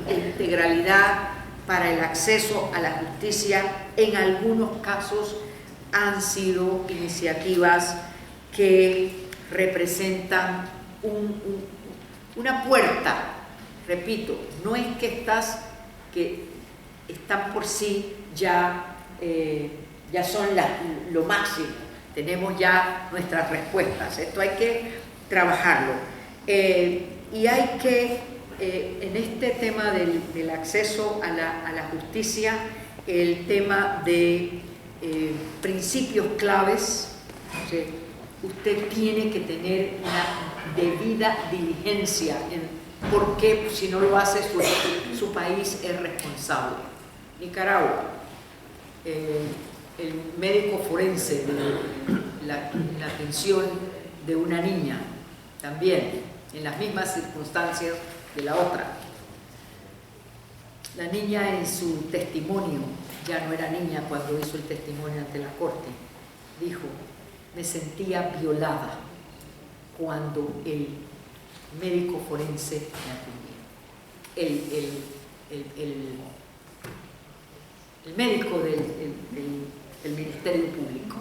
de integralidad para el acceso a la justicia, en algunos casos han sido iniciativas que representan una puerta. Repito, no es que están por sí ya son lo máximo, tenemos ya nuestras respuestas. Esto hay que trabajarlo. Y hay que, en este tema del acceso a la justicia, el tema de principios claves, o sea, usted tiene que tener una debida diligencia porque si no lo hace su país es responsable. Nicaragua, el médico forense de la atención de una niña, también en las mismas circunstancias que la otra. La niña en su testimonio, ya no era niña cuando hizo el testimonio ante la corte, dijo: me sentía violada cuando el médico forense me atendía. El médico del Ministerio Público.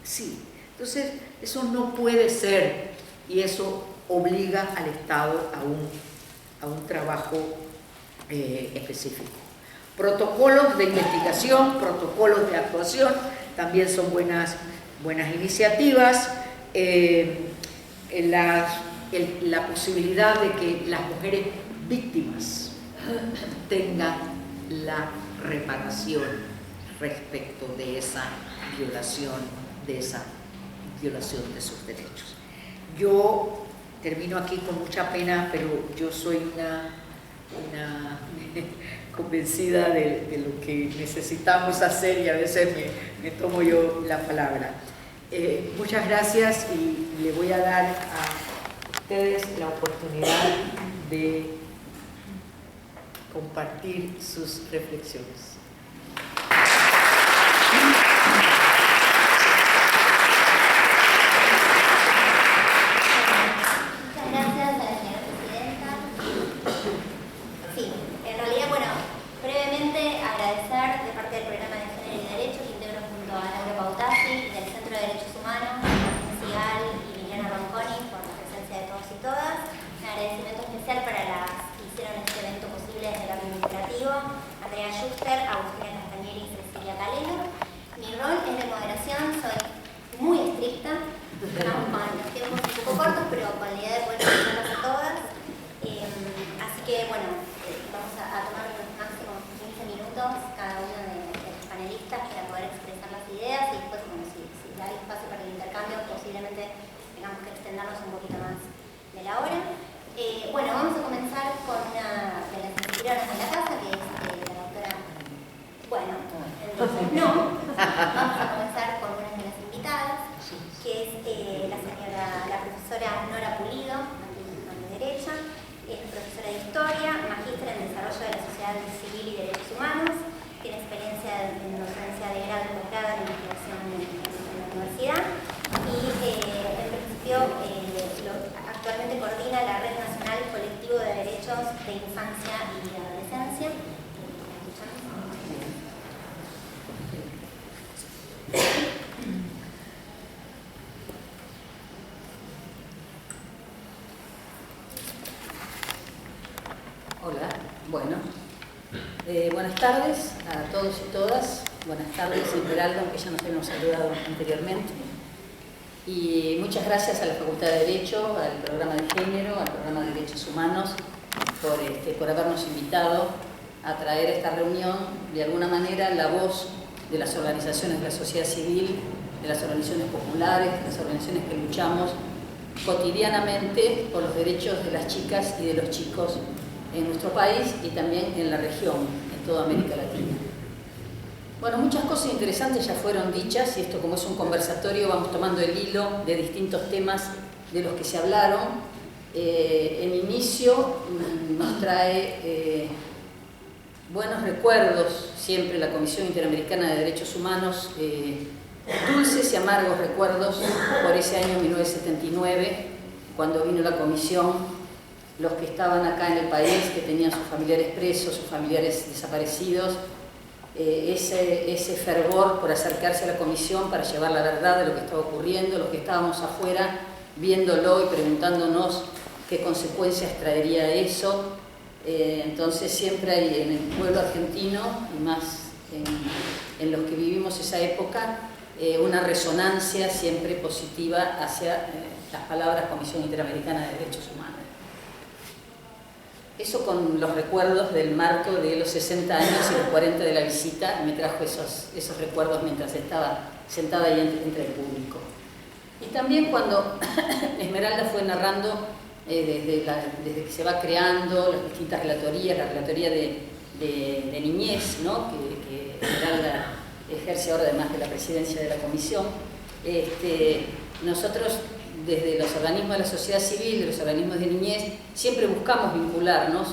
Sí, entonces eso no puede ser, y eso obliga al Estado a un trabajo específico. Protocolos de investigación, protocolos de actuación, también son buenas iniciativas. La posibilidad de que las mujeres víctimas tengan la reparación respecto de esa violación de sus derechos. Yo termino aquí con mucha pena, pero yo soy una convencida de lo que necesitamos hacer y a veces me tomo yo la palabra. Muchas gracias y le voy a dar a ustedes la oportunidad de compartir sus reflexiones. Buenas tardes a todos y todas. Buenas tardes, Esmeralda, aunque ya nos habíamos saludado anteriormente. Y muchas gracias a la Facultad de Derecho, al programa de Género, al programa de Derechos Humanos, por habernos invitado a traer esta reunión, de alguna manera, la voz de las organizaciones de la sociedad civil de las organizaciones populares, de las organizaciones que luchamos cotidianamente por los derechos de las chicas y de los chicos en nuestro país y también en la región, en toda América Latina. Bueno, muchas cosas interesantes ya fueron dichas y esto, como es un conversatorio, vamos tomando el hilo de distintos temas de los que se hablaron. En inicio nos trae buenos recuerdos siempre la Comisión Interamericana de Derechos Humanos, dulces y amargos recuerdos por ese año 1979, cuando vino la Comisión, los que estaban acá en el país, que tenían sus familiares presos, sus familiares desaparecidos, ese fervor por acercarse a la Comisión para llevar la verdad de lo que estaba ocurriendo, los que estábamos afuera viéndolo y preguntándonos qué consecuencias traería eso. Entonces siempre hay en el pueblo argentino, y más en los que vivimos esa época, una resonancia siempre positiva hacia las palabras Comisión Interamericana de Derechos Humanos. Eso con los recuerdos del marco de los 60 años y los 40 de la visita, me trajo esos recuerdos mientras estaba sentada ahí entre el público. Y también cuando Esmeralda fue narrando desde que se va creando las distintas relatorías, la relatoría de niñez, ¿no? que Esmeralda ejerce ahora además de la presidencia de la comisión, nosotros desde los organismos de la sociedad civil, de los organismos de niñez, siempre buscamos vincularnos,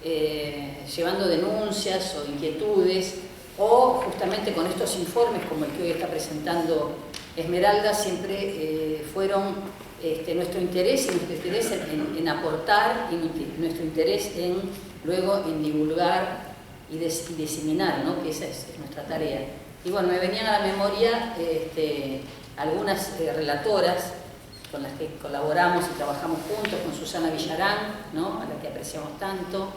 llevando denuncias o inquietudes, o justamente con estos informes como el que hoy está presentando Esmeralda, siempre fueron nuestro interés en aportar y nuestro interés luego en divulgar y diseminar, ¿no? Que esa es nuestra tarea. Y bueno, me venían a la memoria algunas relatoras con las que colaboramos y trabajamos juntos, con Susana Villarán, ¿no? A la que apreciamos tanto,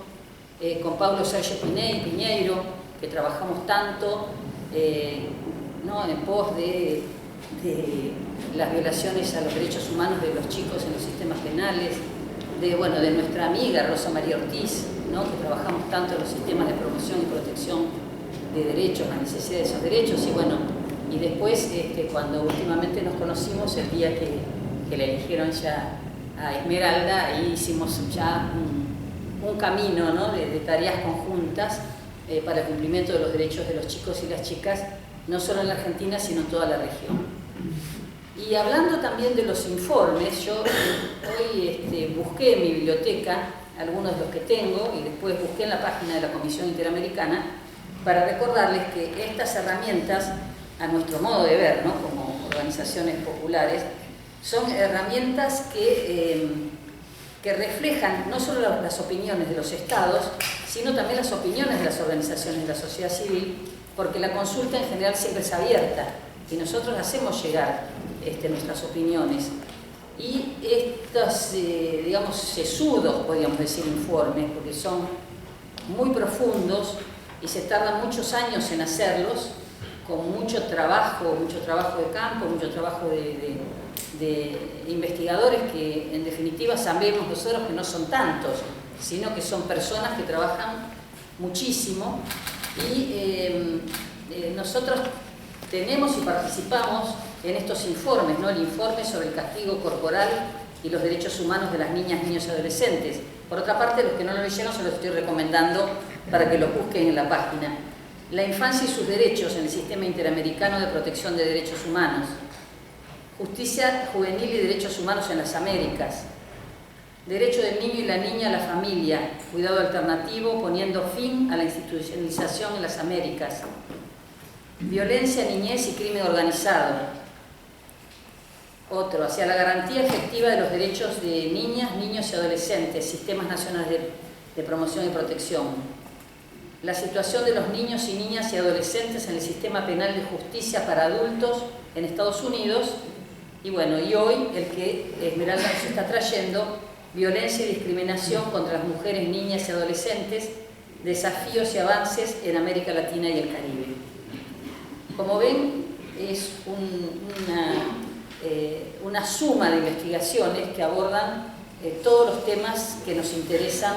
con Paulo Sergio Piñeiro, que trabajamos tanto, ¿no? En pos de las violaciones a los derechos humanos de los chicos en los sistemas penales, de nuestra amiga Rosa María Ortiz, ¿no? Que trabajamos tanto en los sistemas de promoción y protección de derechos, la necesidad de esos derechos, y después, cuando últimamente nos conocimos, el día que le eligieron ya a Esmeralda, ahí hicimos ya un camino, ¿no? de tareas conjuntas para el cumplimiento de los derechos de los chicos y las chicas, no solo en la Argentina, sino en toda la región. Y hablando también de los informes, yo hoy busqué en mi biblioteca algunos de los que tengo y después busqué en la página de la Comisión Interamericana para recordarles que estas herramientas, a nuestro modo de ver, ¿no? Como organizaciones populares, son herramientas que reflejan no solo las opiniones de los estados, sino también las opiniones de las organizaciones de la sociedad civil, porque la consulta en general siempre es abierta y nosotros hacemos llegar nuestras opiniones. Y estos, digamos, sesudos, podríamos decir, informes, porque son muy profundos y se tardan muchos años en hacerlos, con mucho trabajo de campo, mucho trabajo de investigadores que en definitiva sabemos nosotros que no son tantos, sino que son personas que trabajan muchísimo y nosotros tenemos y participamos en estos informes, ¿no? El informe sobre el castigo corporal y los derechos humanos de las niñas, niños y adolescentes. Por otra parte, los que no lo leyeron se los estoy recomendando para que lo busquen en la página. La infancia y sus derechos en el Sistema Interamericano de Protección de Derechos Humanos. Justicia juvenil y derechos humanos en las Américas. Derecho del niño y la niña a la familia. Cuidado alternativo poniendo fin a la institucionalización en las Américas. Violencia, niñez y crimen organizado. Otro, hacia la garantía efectiva de los derechos de niñas, niños y adolescentes. Sistemas nacionales de promoción y protección. La situación de los niños y niñas y adolescentes en el sistema penal de justicia para adultos en Estados Unidos. Y hoy el que Esmeralda nos está trayendo, violencia y discriminación contra las mujeres, niñas y adolescentes, desafíos y avances en América Latina y el Caribe. Como ven, es una suma de investigaciones que abordan todos los temas que nos interesan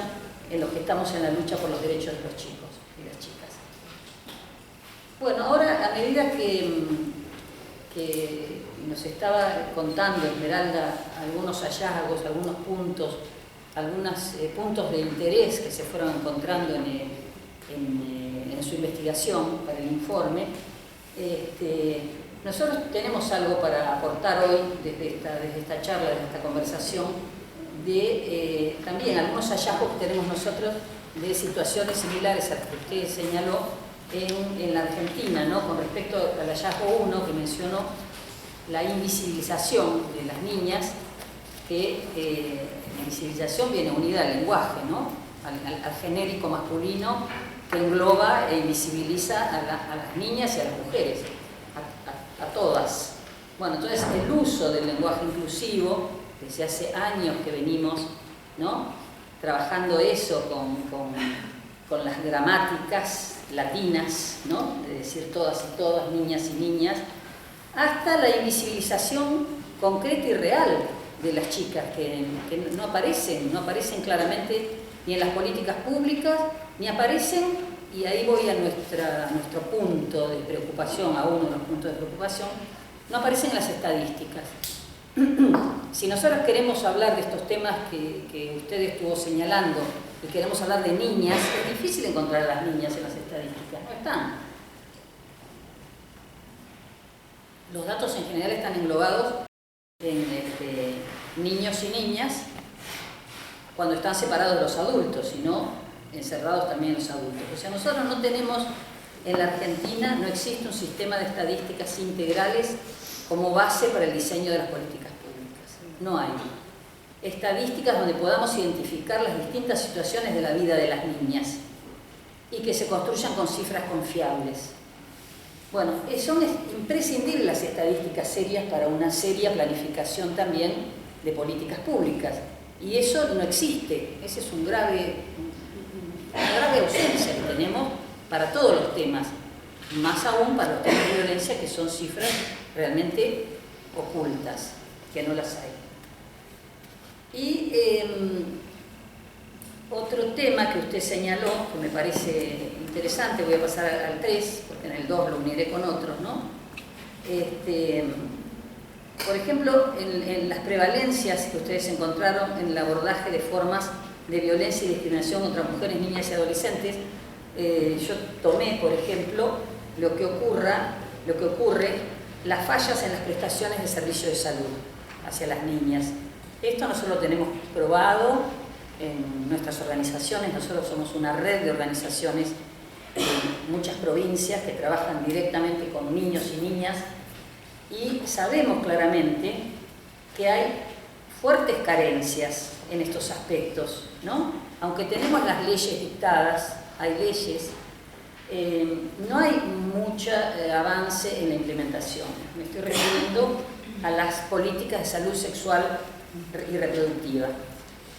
en los que estamos en la lucha por los derechos de los chicos y las chicas. Bueno, ahora a medida que que nos estaba contando Esmeralda algunos hallazgos, algunos puntos, puntos de interés que se fueron encontrando en su investigación para el informe. Nosotros tenemos algo para aportar hoy desde esta charla, desde esta conversación, de también algunos hallazgos que tenemos nosotros de situaciones similares a las que usted señaló en la Argentina, ¿no? Con respecto al hallazgo 1 que mencionó, la invisibilización de las niñas, que la invisibilización viene unida al lenguaje, ¿no? Al genérico masculino que engloba e invisibiliza a las niñas y a las mujeres, a todas. Bueno, entonces el uso del lenguaje inclusivo, desde hace años que venimos, ¿no?, trabajando eso con las gramáticas latinas, ¿no?, de decir todas y todas, niñas y niñas, hasta la invisibilización concreta y real de las chicas que no aparecen claramente ni en las políticas públicas, ni aparecen, y ahí voy a nuestro punto de preocupación, a uno de los puntos de preocupación, no aparecen en las estadísticas. Si nosotros queremos hablar de estos temas que usted estuvo señalando y queremos hablar de niñas, es difícil encontrar a las niñas en las estadísticas, no están. Los datos en general están englobados en niños y niñas cuando están separados de los adultos, y no encerrados también los adultos. O sea, nosotros no tenemos, en la Argentina no existe un sistema de estadísticas integrales como base para el diseño de las políticas públicas. No hay estadísticas donde podamos identificar las distintas situaciones de la vida de las niñas y que se construyan con cifras confiables. Bueno, son imprescindibles las estadísticas serias para una seria planificación también de políticas públicas. Y eso no existe. Esa es una grave ausencia que tenemos para todos los temas, más aún para los temas de violencia, que son cifras realmente ocultas, que no las hay. Y otro tema que usted señaló, que me parece interesante, voy a pasar al 3, porque en el 2 lo uniré con otros, ¿no? Por ejemplo, en las prevalencias que ustedes encontraron en el abordaje de formas de violencia y discriminación contra mujeres, niñas y adolescentes, yo tomé, por ejemplo, lo que ocurre, las fallas en las prestaciones de servicio de salud hacia las niñas. Esto nosotros lo tenemos probado en nuestras organizaciones. Nosotros somos una red de organizaciones en muchas provincias que trabajan directamente con niños y niñas, y sabemos claramente que hay fuertes carencias en estos aspectos, ¿no? Aunque tenemos las leyes dictadas, hay leyes, no hay mucho avance en la implementación. Me estoy refiriendo a las políticas de salud sexual y reproductiva.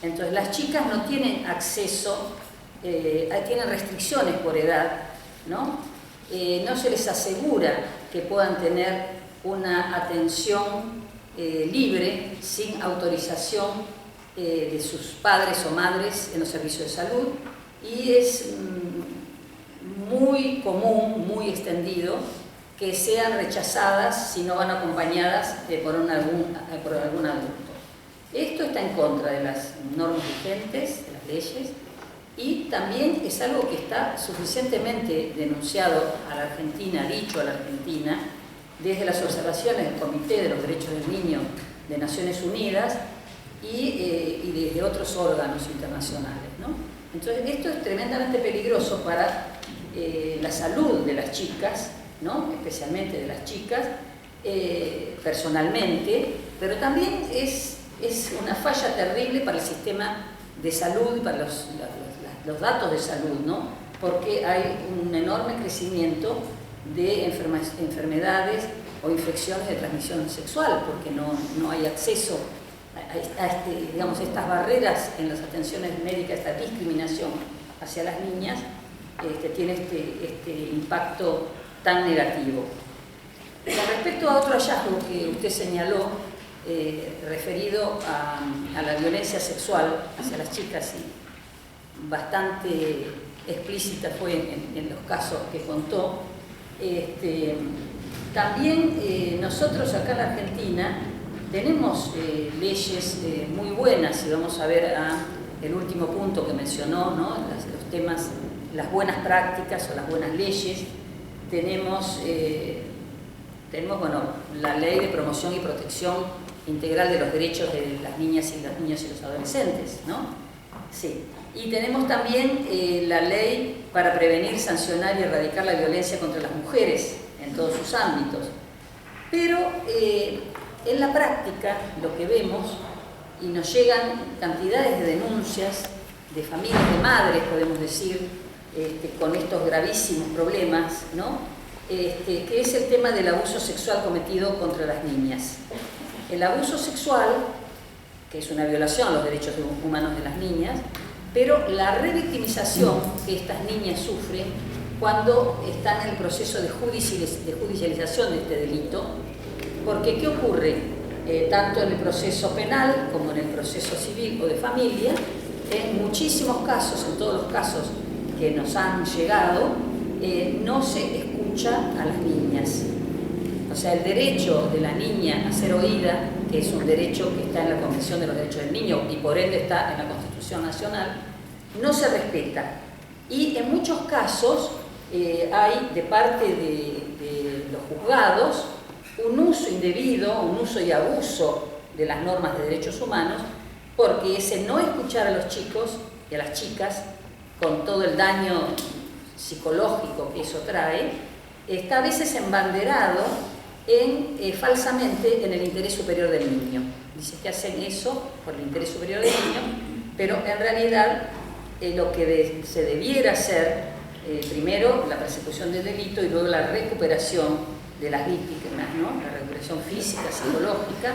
Entonces, las chicas no tienen acceso, tienen restricciones por edad, ¿no? No se les asegura que puedan tener una atención libre, sin autorización de sus padres o madres en los servicios de salud, y es muy común, muy extendido, que sean rechazadas si no van acompañadas por algún adulto. Esto está en contra de las normas vigentes, de las leyes, y también es algo que está suficientemente denunciado a la Argentina, dicho a la Argentina, desde las observaciones del Comité de los Derechos del Niño de Naciones Unidas y desde otros órganos internacionales, ¿no? Entonces, esto es tremendamente peligroso para la salud de las chicas, ¿no?, especialmente de las chicas, personalmente, pero también es una falla terrible para el sistema de salud y para los datos de salud, ¿no?, porque hay un enorme crecimiento de enfermedades o infecciones de transmisión sexual, porque no hay acceso a digamos, estas barreras en las atenciones médicas, esta discriminación hacia las niñas, tiene este impacto tan negativo. Con respecto a otro hallazgo que usted señaló, referido a la violencia sexual hacia las chicas, y bastante explícita fue en los casos que contó, También nosotros acá en la Argentina tenemos leyes muy buenas, y vamos a ver el último punto que mencionó, ¿no? Los temas, las buenas prácticas o las buenas leyes. Tenemos bueno, la Ley de Promoción y Protección Integral de los Derechos de las Niñas y los Niños y los Adolescentes, ¿no? Sí. Y tenemos también la Ley para prevenir, sancionar y erradicar la violencia contra las mujeres en todos sus ámbitos. Pero en la práctica lo que vemos, y nos llegan cantidades de denuncias de familias, de madres, podemos decir, con estos gravísimos problemas, ¿no? Que es el tema del abuso sexual cometido contra las niñas. El abuso sexual, que es una violación a los derechos humanos de las niñas, pero la revictimización que estas niñas sufren cuando están en el proceso de judicialización de este delito, porque ¿qué ocurre? Tanto en el proceso penal como en el proceso civil o de familia, en muchísimos casos, en todos los casos que nos han llegado, no se escucha a las niñas. O sea, el derecho de la niña a ser oída, que es un derecho que está en la Convención de los Derechos del Niño y por ende está en la Constitución Nacional, no se respeta. Y en muchos casos hay de parte de los juzgados un uso indebido, un uso y abuso de las normas de derechos humanos, porque ese no escuchar a los chicos y a las chicas, con todo el daño psicológico que eso trae, está a veces embanderado falsamente en el interés superior del niño. Dice que hacen eso por el interés superior del niño, pero en realidad lo que se debiera hacer, primero la persecución del delito y luego la recuperación de las víctimas, ¿no? La recuperación física, psicológica,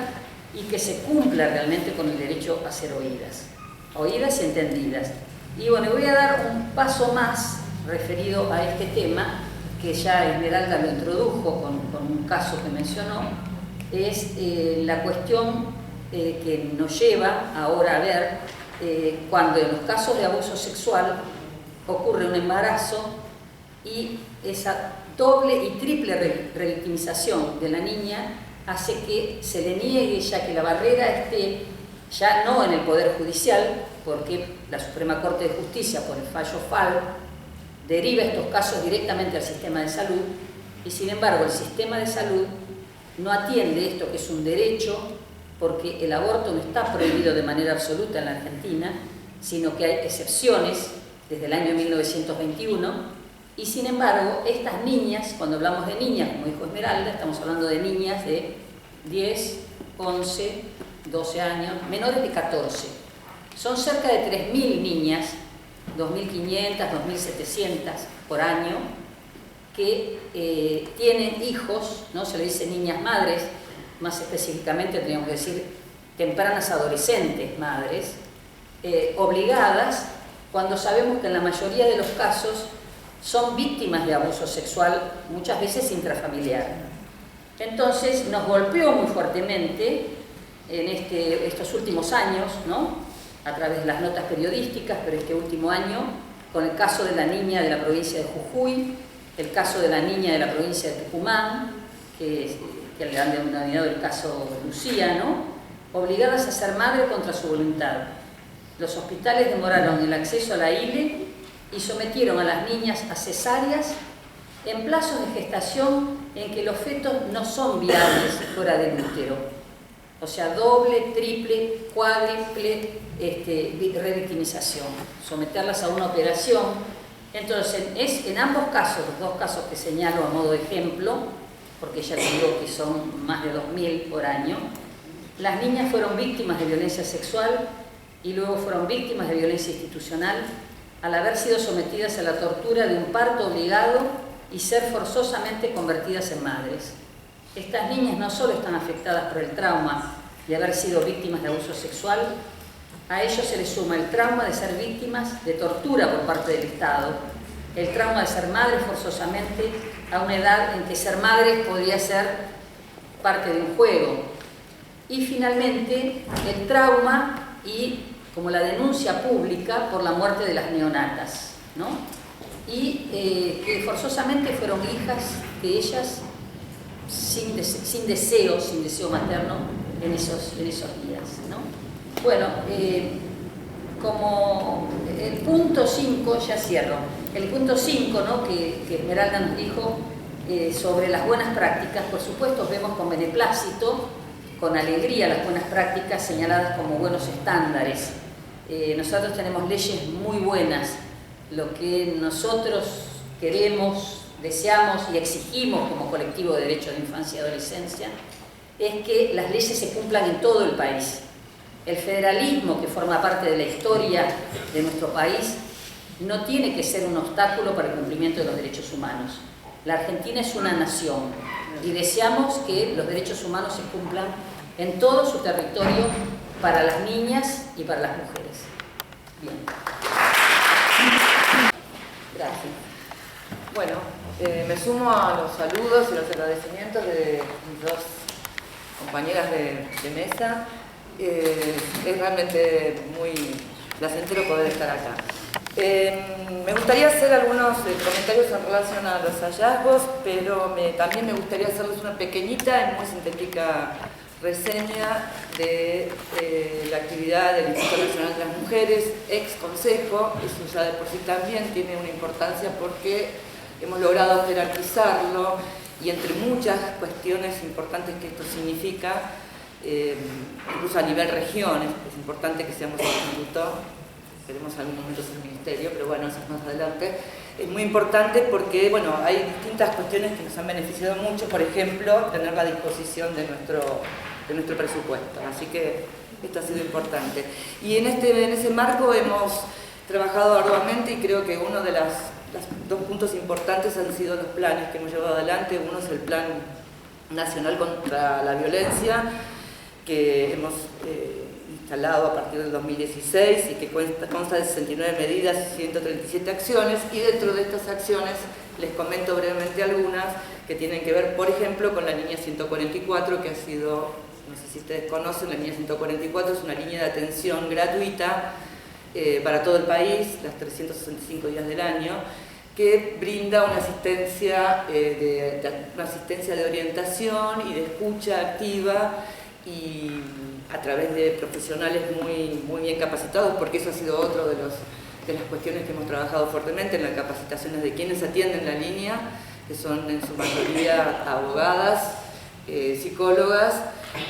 y que se cumpla realmente con el derecho a ser oídas y entendidas. Y bueno, voy a dar un paso más referido a este tema, que ya Esmeralda lo introdujo con un caso que mencionó, es la cuestión que nos lleva ahora a ver cuando en los casos de abuso sexual ocurre un embarazo y esa doble y triple revictimización de la niña hace que se le niegue, ya que la barrera esté ya no en el Poder Judicial, porque la Suprema Corte de Justicia, por el fallo FAL, deriva estos casos directamente al sistema de salud, y sin embargo el sistema de salud no atiende esto, que es un derecho, porque el aborto no está prohibido de manera absoluta en la Argentina, sino que hay excepciones desde el año 1921, y sin embargo estas niñas, cuando hablamos de niñas, como dijo Esmeralda, estamos hablando de niñas de 10, 11, 12 años, menores de 14. Son cerca de 3.000 niñas, 2.500, 2.700 por año, que tienen hijos, ¿no? Se le dice niñas madres, más específicamente tendríamos que decir tempranas adolescentes madres, obligadas, cuando sabemos que en la mayoría de los casos son víctimas de abuso sexual, muchas veces intrafamiliar. Entonces nos golpeó muy fuertemente en estos últimos años, ¿no? A través de las notas periodísticas, pero este último año, con el caso de la niña de la provincia de Jujuy, el caso de la niña de la provincia de Tucumán, que le han denominado el caso Lucía, ¿no? Obligadas a ser madre contra su voluntad. Los hospitales demoraron el acceso a la ILE y sometieron a las niñas a cesáreas en plazos de gestación en que los fetos no son viables fuera del útero. O sea, doble, triple, cuádruple revictimización, someterlas a una operación. Entonces, en ambos casos, los dos casos que señalo a modo de ejemplo, porque ya digo que son más de 2.000 por año, las niñas fueron víctimas de violencia sexual y luego fueron víctimas de violencia institucional al haber sido sometidas a la tortura de un parto obligado y ser forzosamente convertidas en madres. Estas niñas no solo están afectadas por el trauma de haber sido víctimas de abuso sexual, a ello se les suma el trauma de ser víctimas de tortura por parte del Estado, el trauma de ser madres forzosamente a una edad en que ser madre podría ser parte de un juego. Y finalmente el trauma y como la denuncia pública por la muerte de las neonatas, ¿no? Y que forzosamente fueron hijas que ellas sin deseo materno en esos días, ¿no? Bueno, como el punto 5, ya cierro, el punto 5, ¿no?, que Esmeralda nos dijo sobre las buenas prácticas, por supuesto vemos con beneplácito, con alegría las buenas prácticas señaladas como buenos estándares. Nosotros tenemos leyes muy buenas, lo que nosotros queremos, deseamos y exigimos como colectivo de derechos de infancia y adolescencia es que las leyes se cumplan en todo el país. El federalismo, que forma parte de la historia de nuestro país, no tiene que ser un obstáculo para el cumplimiento de los derechos humanos. La Argentina es una nación y deseamos que los derechos humanos se cumplan en todo su territorio para las niñas y para las mujeres. Bien. Gracias. Bueno, me sumo a los saludos y los agradecimientos de mis dos compañeras de mesa. Es realmente muy placentero poder estar acá. Me gustaría hacer algunos comentarios en relación a los hallazgos, pero también me gustaría hacerles una pequeñita y muy sintética reseña de la actividad del Instituto Nacional de las Mujeres, ex Consejo. Eso ya de por sí también tiene una importancia porque hemos logrado jerarquizarlo y entre muchas cuestiones importantes que esto significa, incluso a nivel regiones, es importante que seamos un instituto, esperemos en algún momento ser ministerio, pero bueno, eso es más adelante. Es muy importante porque, bueno, hay distintas cuestiones que nos han beneficiado mucho, por ejemplo, tener la disposición de nuestro presupuesto, así que esto ha sido importante. Y en ese marco hemos trabajado arduamente y creo que uno de los dos puntos importantes han sido los planes que hemos llevado adelante. Uno es el Plan Nacional contra la Violencia, que hemos instalado a partir del 2016 y que consta de 69 medidas y 137 acciones, y dentro de estas acciones les comento brevemente algunas que tienen que ver, por ejemplo, con la línea 144, que ha sido, no sé si ustedes conocen, la línea 144 es una línea de atención gratuita para todo el país, las 365 días del año, que brinda una asistencia de orientación y de escucha activa y a través de profesionales muy bien capacitados, porque eso ha sido otro de las cuestiones que hemos trabajado fuertemente en las capacitaciones de quienes atienden la línea, que son en su mayoría abogadas, psicólogas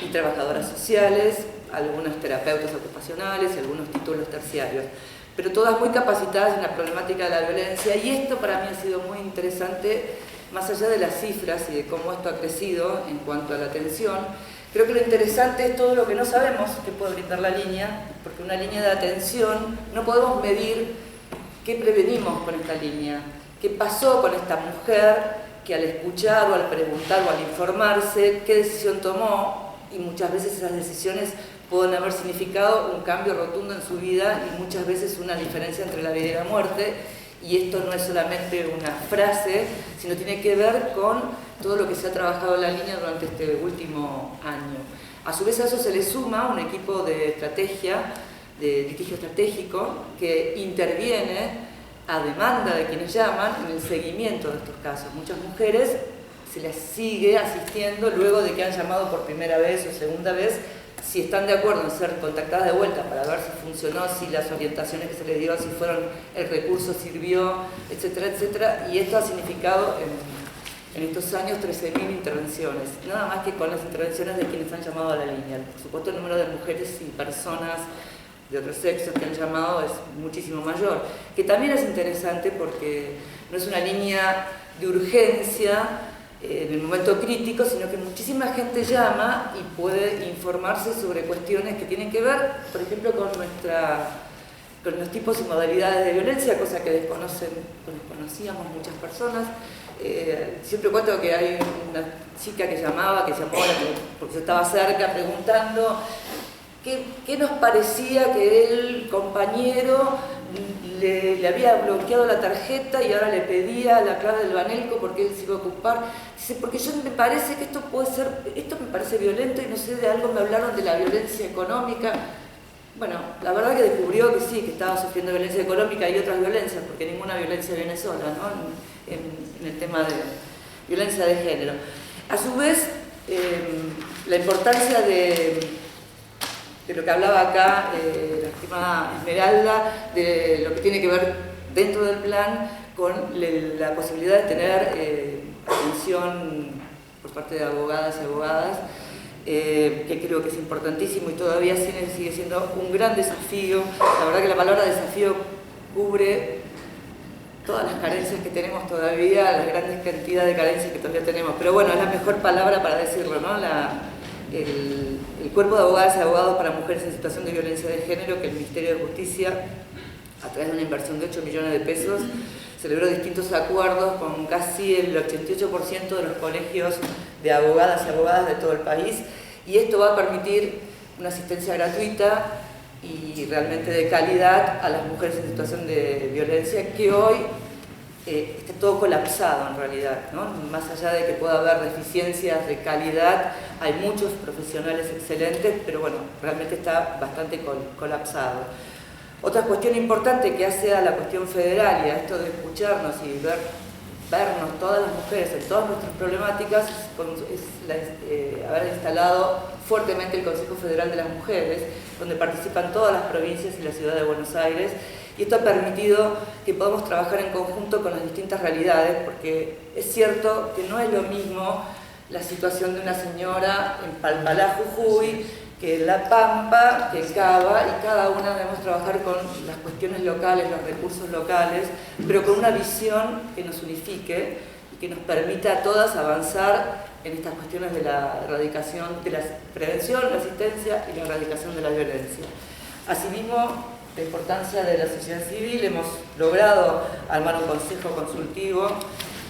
y trabajadoras sociales, algunas terapeutas ocupacionales y algunos títulos terciarios, pero todas muy capacitadas en la problemática de la violencia. Y esto para mí ha sido muy interesante, más allá de las cifras y de cómo esto ha crecido en cuanto a la atención. Creo que lo interesante es todo lo que no sabemos que puede brindar la línea, porque una línea de atención no podemos medir qué prevenimos con esta línea, qué pasó con esta mujer que al escuchar o al preguntar o al informarse, qué decisión tomó, y muchas veces esas decisiones pueden haber significado un cambio rotundo en su vida y muchas veces una diferencia entre la vida y la muerte. Y esto no es solamente una frase, sino tiene que ver con todo lo que se ha trabajado en la línea durante este último año. A su vez a eso se le suma un equipo de estrategia, de litigio estratégico, que interviene a demanda de quienes llaman en el seguimiento de estos casos. Muchas mujeres se les sigue asistiendo luego de que han llamado por primera vez o segunda vez, si están de acuerdo en ser contactadas de vuelta para ver si funcionó, si las orientaciones que se les dio, si el recurso sirvió, etcétera, etcétera. Y esto ha significado en estos años 13.000 intervenciones, nada más que con las intervenciones de quienes han llamado a la línea. Por supuesto, el número de mujeres y personas de otros sexos que han llamado es muchísimo mayor, que también es interesante porque no es una línea de urgencia en el momento crítico, sino que muchísima gente llama y puede informarse sobre cuestiones que tienen que ver, por ejemplo, con los tipos y modalidades de violencia, cosa que desconocíamos muchas personas. Siempre cuento que hay una chica que llamó porque yo estaba cerca preguntando qué nos parecía que el compañero le había bloqueado la tarjeta y ahora le pedía la clave del Banelco porque él se iba a ocupar. Dice, porque me parece que esto me parece violento y no sé, de algo me hablaron de la violencia económica. Bueno, la verdad que descubrió que sí, que estaba sufriendo violencia económica y otras violencias, porque ninguna violencia viene sola, ¿no? En el tema de violencia de género. A su vez, la importancia de lo que hablaba acá la estimada Esmeralda, de lo que tiene que ver dentro del plan con la posibilidad de tener atención por parte de abogadas y abogadas, que creo que es importantísimo y todavía sigue siendo un gran desafío. La verdad que la palabra desafío cubre todas las carencias que tenemos todavía, la gran cantidad de carencias que todavía tenemos, pero bueno, es la mejor palabra para decirlo, ¿no? El cuerpo de abogadas y abogados para mujeres en situación de violencia de género, que el Ministerio de Justicia, a través de una inversión de 8 millones de pesos, celebró distintos acuerdos con casi el 88% de los colegios de abogadas y abogadas de todo el país, y esto va a permitir una asistencia gratuita y realmente de calidad a las mujeres en situación de violencia, que hoy está todo colapsado en realidad, ¿no? Más allá de que pueda haber deficiencias de calidad, hay muchos profesionales excelentes, pero bueno, realmente está bastante colapsado. Otra cuestión importante que hace a la cuestión federal y a esto de escucharnos y vernos todas las mujeres en todas nuestras problemáticas es haber instalado fuertemente el Consejo Federal de las Mujeres, donde participan todas las provincias y la ciudad de Buenos Aires, y esto ha permitido que podamos trabajar en conjunto con las distintas realidades, porque es cierto que no es lo mismo la situación de una señora en Palpalá, Jujuy, que en La Pampa, que en Cava, y cada una debemos trabajar con las cuestiones locales, los recursos locales, pero con una visión que nos unifique y que nos permita a todas avanzar en estas cuestiones de la erradicación, de la prevención, la asistencia y la erradicación de la violencia. Asimismo, la importancia de la sociedad civil, hemos logrado armar un consejo consultivo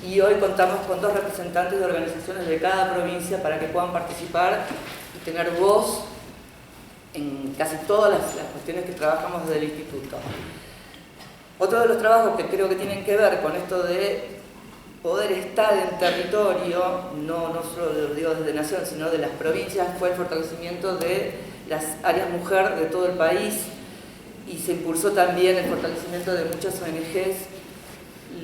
y hoy contamos con 2 representantes de organizaciones de cada provincia para que puedan participar y tener voz en casi todas las cuestiones que trabajamos desde el instituto. Otro de los trabajos que creo que tienen que ver con esto de poder estar en territorio, no solo lo digo desde Nación, sino de las provincias, fue el fortalecimiento de las áreas mujer de todo el país, y se impulsó también el fortalecimiento de muchas ONGs.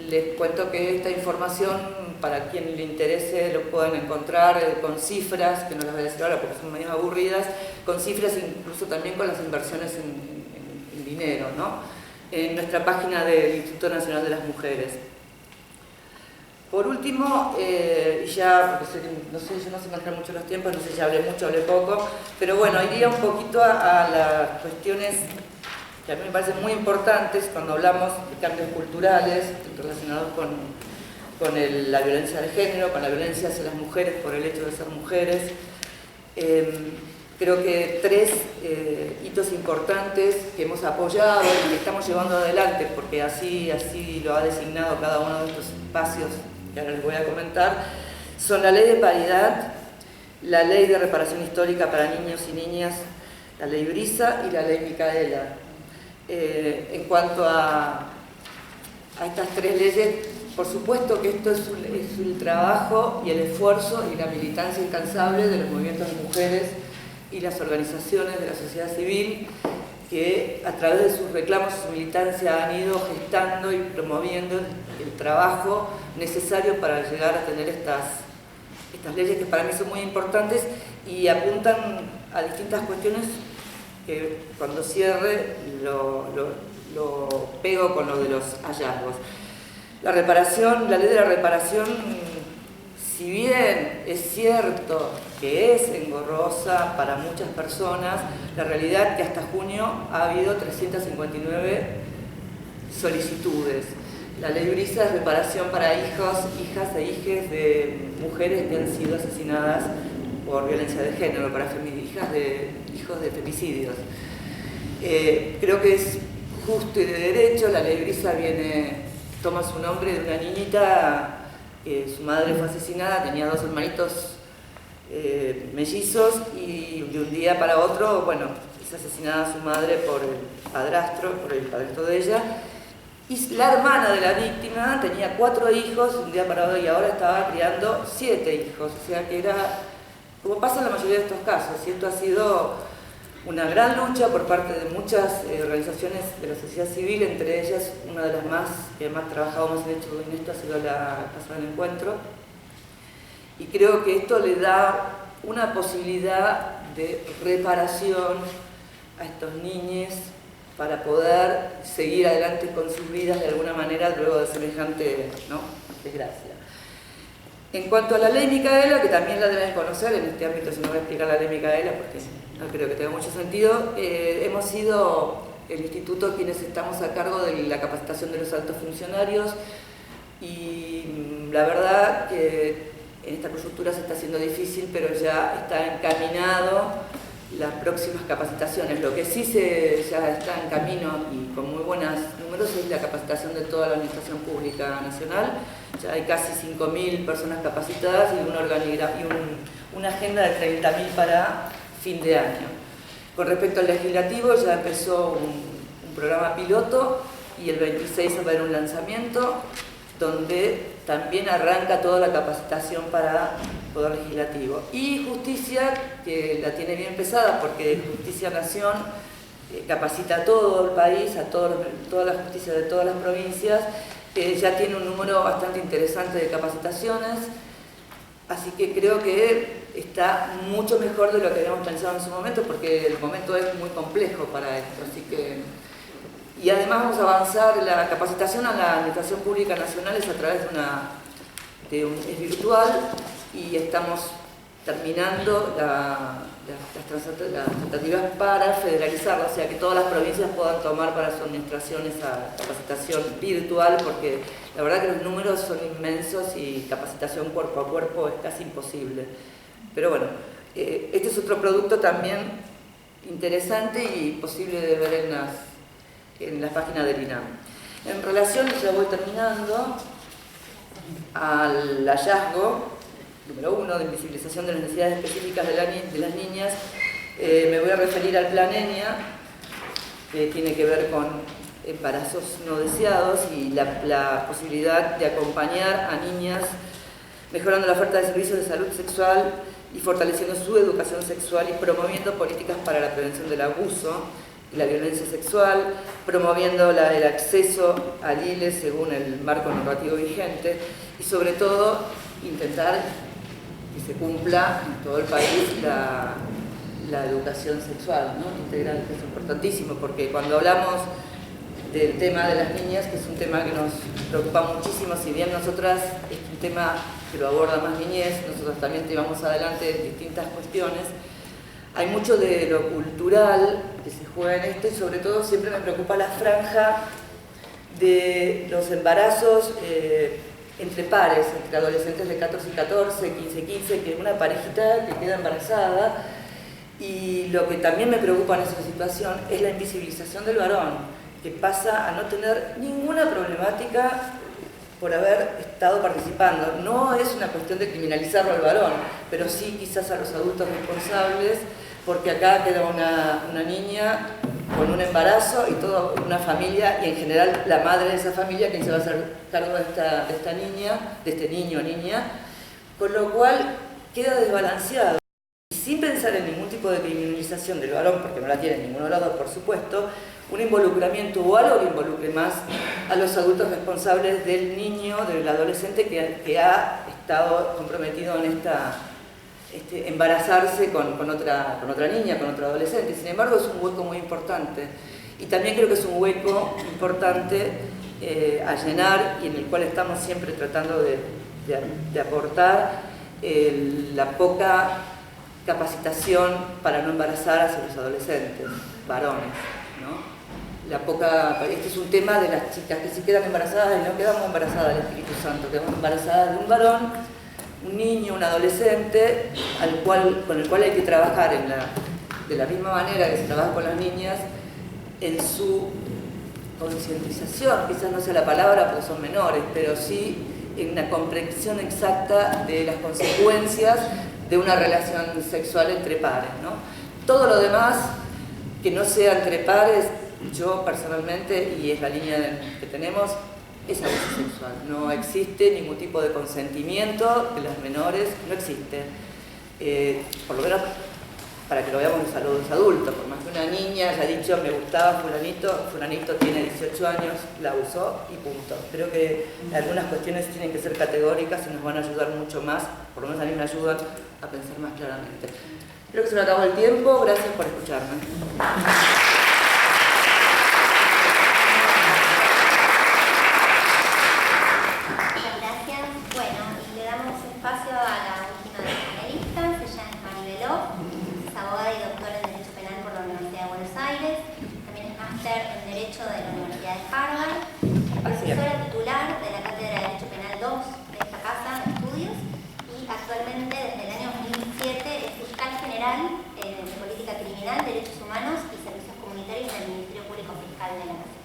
Les cuento que esta información, para quien le interese, lo pueden encontrar con cifras, que no las voy a decir ahora porque son medio aburridas, con cifras incluso también con las inversiones en dinero, ¿no? En nuestra página del Instituto Nacional de las Mujeres. Por último, ya, porque no sé, yo no sé manejar mucho los tiempos, no sé si hablé mucho, hablé poco, pero bueno, iría un poquito a las cuestiones que a mí me parecen muy importantes cuando hablamos de cambios culturales relacionados con la violencia de género, con la violencia hacia las mujeres por el hecho de ser mujeres. Creo que 3 hitos importantes que hemos apoyado y que estamos llevando adelante, porque así lo ha designado cada uno de estos espacios que ahora les voy a comentar, son la Ley de Paridad, la Ley de Reparación Histórica para Niños y Niñas, la Ley Brisa y la Ley Micaela. En cuanto a estas 3 leyes, por supuesto que esto es el trabajo y el esfuerzo y la militancia incansable de los movimientos de mujeres y las organizaciones de la sociedad civil, que a través de sus reclamos y su militancia han ido gestando y promoviendo el trabajo necesario para llegar a tener estas leyes, que para mí son muy importantes y apuntan a distintas cuestiones que cuando cierre lo pego con lo de los hallazgos. La ley de la reparación, si bien es cierto que es engorrosa para muchas personas, la realidad es que hasta junio ha habido 359 solicitudes. La ley Brisa es reparación para hijos, hijas e hijes de mujeres que han sido asesinadas por violencia de género, para hijos de femicidios. Creo que es justo y de derecho. La ley Brisa toma su nombre de una niñita que su madre fue asesinada, tenía 2 hermanitos mellizos, y de un día para otro, bueno, es asesinada su madre por el padrastro de ella, y la hermana de la víctima tenía 4 hijos, un día para otro, y ahora estaba criando 7 hijos, o sea que era, como pasa en la mayoría de estos casos, y esto ha sido una gran lucha por parte de muchas organizaciones de la sociedad civil, entre ellas una de las que más trabajado más en esto ha sido la Casa del Encuentro. Y creo que esto le da una posibilidad de reparación a estos niños para poder seguir adelante con sus vidas de alguna manera luego de semejante, ¿no?, desgracia. En cuanto a la ley Micaela, que también la deben conocer, en este ámbito se no voy a explicar la ley Micaela porque no creo que tenga mucho sentido, hemos sido el instituto quienes estamos a cargo de la capacitación de los altos funcionarios y la verdad que en esta coyuntura se está haciendo difícil, pero ya está encaminado las próximas capacitaciones. Lo que sí ya está en camino y con muy buenos números es la capacitación de toda la Administración Pública Nacional. Ya hay casi 5.000 personas capacitadas y una agenda de 30.000 para fin de año. Con respecto al legislativo, ya empezó un programa piloto y el 26 va a haber un lanzamiento donde también arranca toda la capacitación para el Poder Legislativo. Y Justicia, que la tiene bien empezada porque Justicia Nación capacita a todo el país, a toda la justicia de todas las provincias, ya tiene un número bastante interesante de capacitaciones, así que creo que está mucho mejor de lo que habíamos pensado en su momento, porque el momento es muy complejo para esto, así que... Y además vamos a avanzar, la capacitación a la Administración Pública Nacional es a través es virtual y estamos terminando las tratativas para federalizarla, o sea que todas las provincias puedan tomar para su administración esa capacitación virtual, porque la verdad que los números son inmensos y capacitación cuerpo a cuerpo es casi imposible. Pero bueno, este es otro producto también interesante y posible de ver en las páginas del INAM. En relación, ya voy terminando, al hallazgo número 1 de invisibilización de las necesidades específicas de las niñas, me voy a referir al Plan ENIA, que tiene que ver con embarazos no deseados y la posibilidad de acompañar a niñas mejorando la oferta de servicios de salud sexual y fortaleciendo su educación sexual y promoviendo políticas para la prevención del abuso y la violencia sexual, promoviendo el acceso al ILE según el marco normativo vigente y sobre todo intentar que se cumpla en todo el país la educación sexual, ¿no?, integral, que es importantísimo, porque cuando hablamos del tema de las niñas, que es un tema que nos preocupa muchísimo, si bien nosotras es un tema que lo aborda más niñez, nosotros también llevamos adelante distintas cuestiones, hay mucho de lo cultural que se juega en esto y sobre todo siempre me preocupa la franja de los embarazos entre pares, entre adolescentes de 14 y 14, 15 y 15, que es una parejita que queda embarazada. Y lo que también me preocupa en esa situación es la invisibilización del varón, que pasa a no tener ninguna problemática por haber estado participando. No es una cuestión de criminalizarlo al varón, pero sí quizás a los adultos responsables, porque acá queda una niña con un embarazo y toda una familia, y en general la madre de esa familia quien se va a hacer cargo de esta niña, de este niño o niña, con lo cual queda desbalanceado. Y sin pensar en ningún tipo de criminalización del varón, porque no la tiene ninguno de los dos, por supuesto, un involucramiento o algo que involucre más a los adultos responsables del niño, del adolescente que ha estado comprometido en embarazarse con otra niña, con otro adolescente. Sin embargo, es un hueco muy importante. Y también creo que es un hueco importante a llenar y en el cual estamos siempre tratando de aportar la poca capacitación para no embarazar hacia los adolescentes, varones, ¿no? Este es un tema de las chicas que se quedan embarazadas y no quedamos embarazadas del Espíritu Santo, quedamos embarazadas de un varón, un niño, un adolescente, con el cual hay que trabajar de la misma manera que se trabaja con las niñas, en su concientización, quizás no sea la palabra porque son menores, pero sí en una comprensión exacta de las consecuencias de una relación sexual entre pares, ¿no? Todo lo demás que no sea entre pares, yo personalmente, y es la línea que tenemos, es abuso sexual. No existe ningún tipo de consentimiento de las menores, no existe. Por lo menos para que lo veamos los adultos, por más que una niña haya dicho me gustaba fulanito tiene 18 años, la usó y punto. Creo que algunas cuestiones tienen que ser categóricas y nos van a ayudar mucho más, por lo menos a mí me ayudan a pensar más claramente. Creo que se me acabó el tiempo, gracias por escucharme. Muchas gracias. Bueno, y le damos espacio a la última de las panelistas. Ella es Maribel Off, es abogada y doctora en Derecho Penal por la Universidad de Buenos Aires. También es máster en Derecho de la Universidad de Harvard. Es profesora titular de la Cátedra de Derecho Penal 2 de esta casa de estudios y actualmente desde el año 2007 es fiscal general de Política Criminal, Derechos Humanos y Servicios Comunitarios del Ministerio Público Fiscal de la Nación.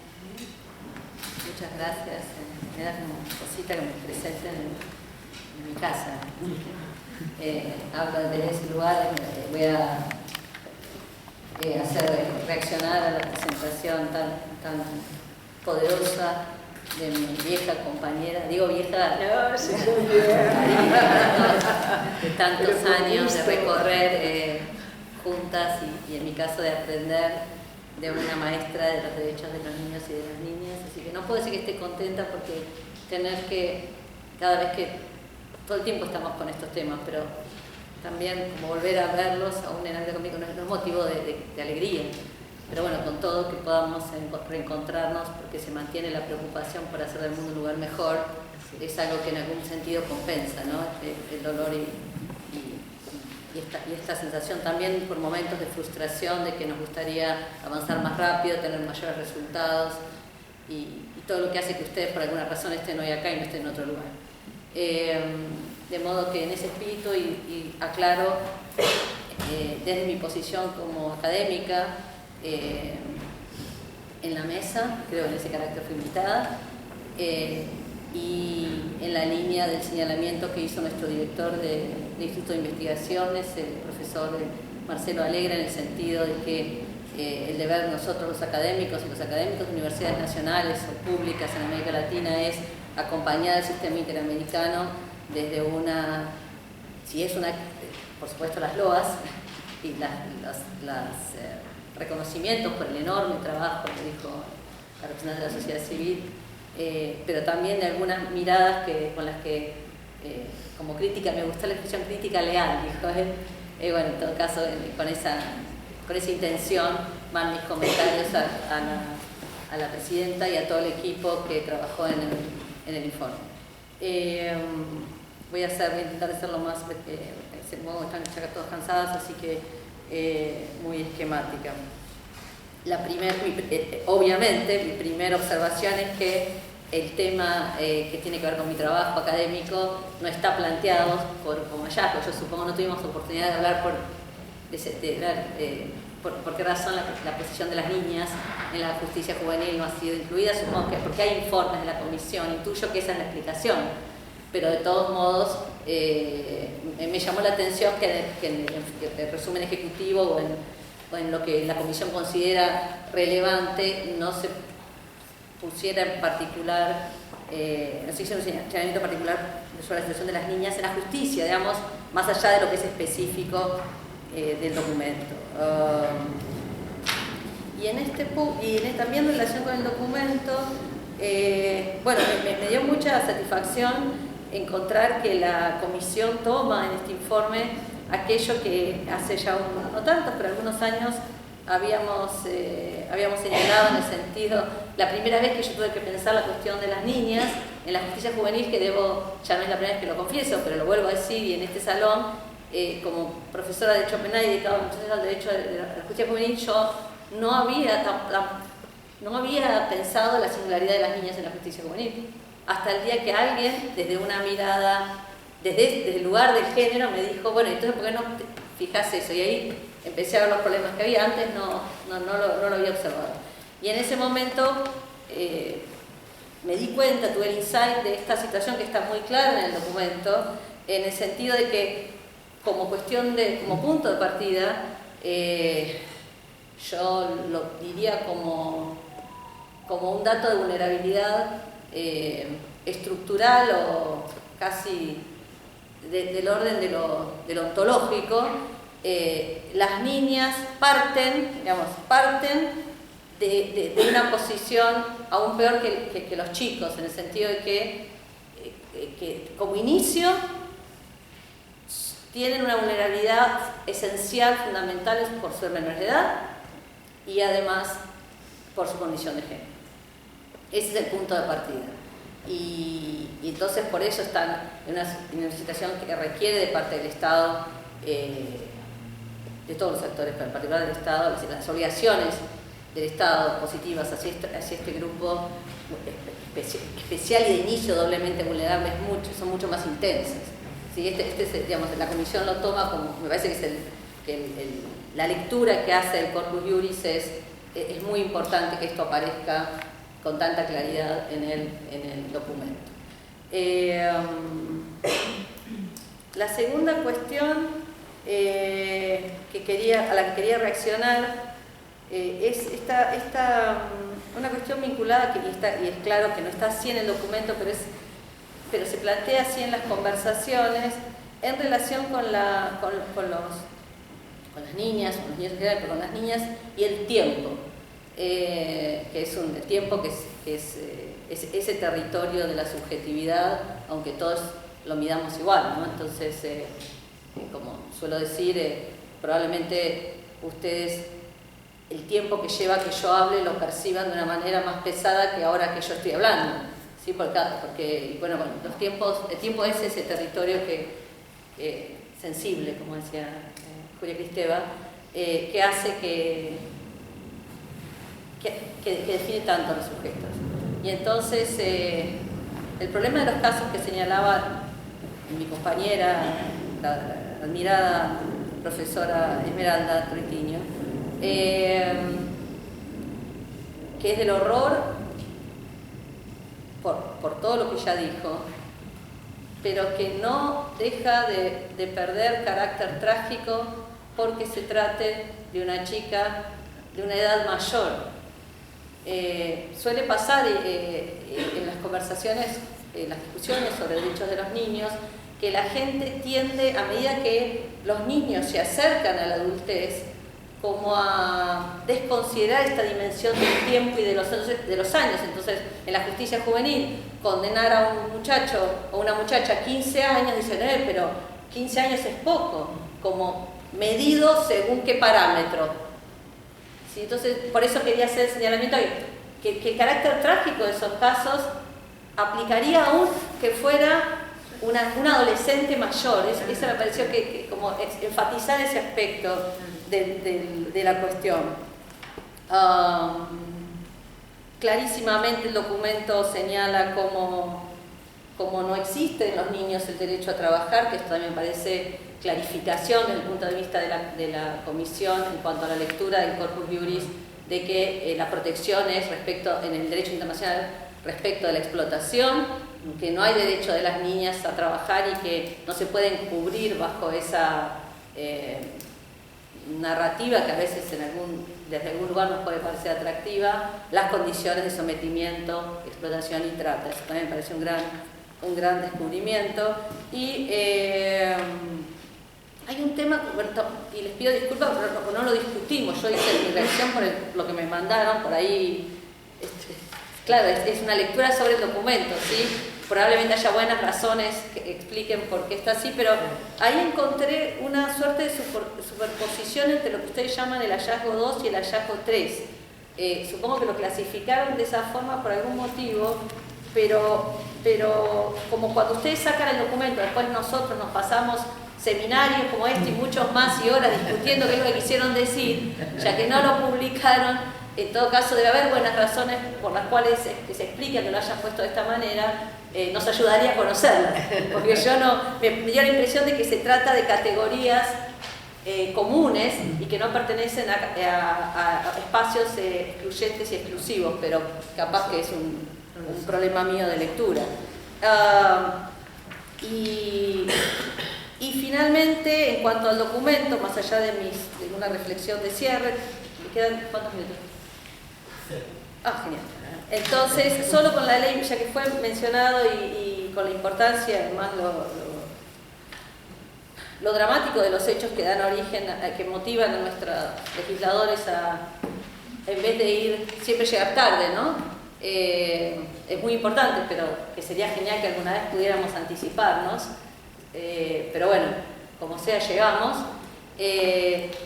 Muchas gracias. Me da una cosita que me presenten en mi casa. Hablo desde ese lugar, voy a hacer reaccionar a la presentación tan poderosa de mi vieja compañera, digo vieja, No, sí, de tantos años de recorrer juntas y en mi caso de aprender de una maestra de los derechos de los niños y de las niñas, así que no puedo decir que esté contenta porque tener que, cada vez que, todo el tiempo estamos con estos temas, pero también como volver a verlos aún en algo conmigo no es motivo de alegría, pero bueno, con todo que podamos reencontrarnos porque se mantiene la preocupación por hacer del mundo un lugar mejor, es algo que en algún sentido compensa, ¿no? El dolor y esta sensación también por momentos de frustración, de que nos gustaría avanzar más rápido, tener mayores resultados y todo lo que hace que ustedes por alguna razón estén hoy acá y no estén en otro lugar. De modo que en ese espíritu y aclaro desde mi posición como académica en la mesa, creo que en ese carácter fui invitada, y en la línea del señalamiento que hizo nuestro director del Instituto de Investigaciones, el profesor Marcelo Alegre, en el sentido de que el deber de nosotros los académicos y los académicos de universidades nacionales o públicas en América Latina es acompañar al sistema interamericano desde una, si es una, por supuesto las loas y los reconocimientos por el enorme trabajo que dijo la representante de la sociedad civil, pero también de algunas miradas con las que, como crítica, me gustó la expresión crítica leal, dijo él. Bueno, en todo caso, con esa intención van mis comentarios a la presidenta y a todo el equipo que trabajó en el informe. Voy a intentar hacerlo más, están ya todos cansados, así que muy esquemática. Obviamente, mi primera observación es que el tema que tiene que ver con mi trabajo académico no está planteado como hallazgo. Yo supongo no tuvimos oportunidad de hablar por qué razón la posición de las niñas en la justicia juvenil no ha sido incluida. Supongo que porque hay informes de la comisión, intuyo que esa es la explicación, pero de todos modos me llamó la atención que en el resumen ejecutivo o en lo que la comisión considera relevante no se pusiera en particular, no se hizo un señalamiento particular sobre la situación de las niñas en la justicia, digamos, más allá de lo que es específico del documento. También en relación con el documento, bueno, me dio mucha satisfacción encontrar que la comisión toma en este informe aquello que hace ya no tantos, pero algunos años habíamos señalado en el sentido, la primera vez que yo tuve que pensar la cuestión de las niñas en la justicia juvenil, que ya no es la primera vez que lo confieso, pero lo vuelvo a decir, y en este salón, como profesora de Derecho Penal y dedicado muchos años al derecho de la justicia juvenil, yo no había pensado la singularidad de las niñas en la justicia juvenil, hasta el día que alguien, desde una mirada, desde el lugar del género, me dijo, bueno, entonces ¿por qué no te fijas eso? Y ahí empecé a ver los problemas que había, antes no lo había observado. Y en ese momento me di cuenta, tuve el insight de esta situación que está muy clara en el documento, en el sentido de que como punto de partida, yo lo diría como un dato de vulnerabilidad estructural o casi del orden de lo ontológico, las niñas parten de una posición aún peor que los chicos, en el sentido de que como inicio tienen una vulnerabilidad esencial, fundamental por ser menores de edad y además por su condición de género. Ese es el punto de partida. Y entonces por eso están en una situación que requiere de parte del Estado, de todos los sectores, pero en particular del Estado, las obligaciones del Estado positivas hacia este grupo especial y de inicio doblemente vulnerable son mucho más intensas. ¿Sí? Digamos, la Comisión lo toma como, me parece que es la lectura que hace el Corpus Juris es muy importante que esto aparezca con tanta claridad en el documento. La segunda cuestión a la que quería reaccionar es una cuestión vinculada, y es claro que no está así en el documento, pero se plantea así en las conversaciones en relación con las niñas, con los niños en general, pero con las niñas y el tiempo, que es el tiempo que es ese territorio de la subjetividad, aunque todos lo midamos igual, ¿no? Entonces, como suelo decir, probablemente ustedes el tiempo que lleva que yo hable lo perciban de una manera más pesada que ahora que yo estoy hablando, ¿sí? Porque bueno, el tiempo es ese territorio sensible, como decía Julia Kristeva, que hace que define tanto a los sujetos. Y entonces el problema de los casos que señalaba mi compañera, la admirada profesora Esmeralda Troitiño, que es del horror por todo lo que ella dijo, pero que no deja de perder carácter trágico porque se trate de una chica de una edad mayor. Suele pasar en las conversaciones, en las discusiones sobre derechos de los niños, que la gente tiende, a medida que los niños se acercan a la adultez, como a desconsiderar esta dimensión del tiempo y de los años. Entonces, en la justicia juvenil, condenar a un muchacho o una muchacha a 15 años, dicen, pero 15 años es poco, como medido según qué parámetro. ¿Sí? Entonces, por eso quería hacer el señalamiento que el carácter trágico de esos casos aplicaría aún que fuera una adolescente mayor. Eso me pareció que como enfatizar ese aspecto de la cuestión. Clarísimamente el documento señala cómo no existe en los niños el derecho a trabajar, que esto también me parece clarificación desde el punto de vista de la Comisión en cuanto a la lectura del Corpus Juris, de que la protección es en el derecho internacional respecto de la explotación, que no hay derecho de las niñas a trabajar y que no se pueden cubrir bajo esa narrativa que a veces desde algún lugar nos puede parecer atractiva, las condiciones de sometimiento, explotación y trata. Eso también me parece un gran descubrimiento. Y hay un tema, y les pido disculpas porque no lo discutimos, yo hice mi reacción por lo que me mandaron, por ahí, claro, es una lectura sobre el documento, ¿sí? Probablemente haya buenas razones que expliquen por qué está así, pero ahí encontré una suerte de superposición entre lo que ustedes llaman el hallazgo 2 y el hallazgo 3. Supongo que lo clasificaron de esa forma por algún motivo, pero como cuando ustedes sacan el documento, después nosotros nos pasamos seminarios como este y muchos más y horas discutiendo qué es lo que quisieron decir, ya que no lo publicaron. En todo caso debe haber buenas razones por las cuales que se explica que lo hayan puesto de esta manera, nos ayudaría a conocerlas, porque me dio la impresión de que se trata de categorías comunes y que no pertenecen a espacios excluyentes y exclusivos, pero capaz que es un problema mío de lectura. Y finalmente, en cuanto al documento, más allá de una reflexión de cierre, ¿me quedan cuántos minutos? Genial. Entonces, solo con la ley, ya que fue mencionado y con la importancia, además lo dramático de los hechos que dan origen, que motivan a nuestros legisladores a, en vez de ir, siempre llegar tarde, ¿no? Es muy importante, pero que sería genial que alguna vez pudiéramos anticiparnos, pero bueno, como sea, llegamos.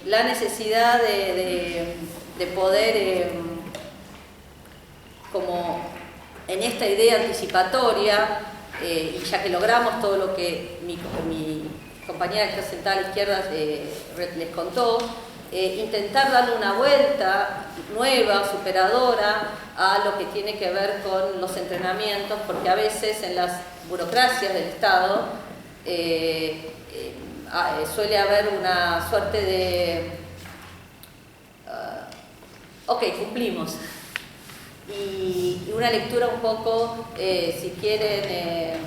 La necesidad de poder, como en esta idea anticipatoria, y ya que logramos todo lo que mi compañera que está sentada a la izquierda les contó, intentar darle una vuelta nueva, superadora, a lo que tiene que ver con los entrenamientos, porque a veces en las burocracias del Estado suele haber una suerte de ok, cumplimos, y una lectura un poco, si quieren,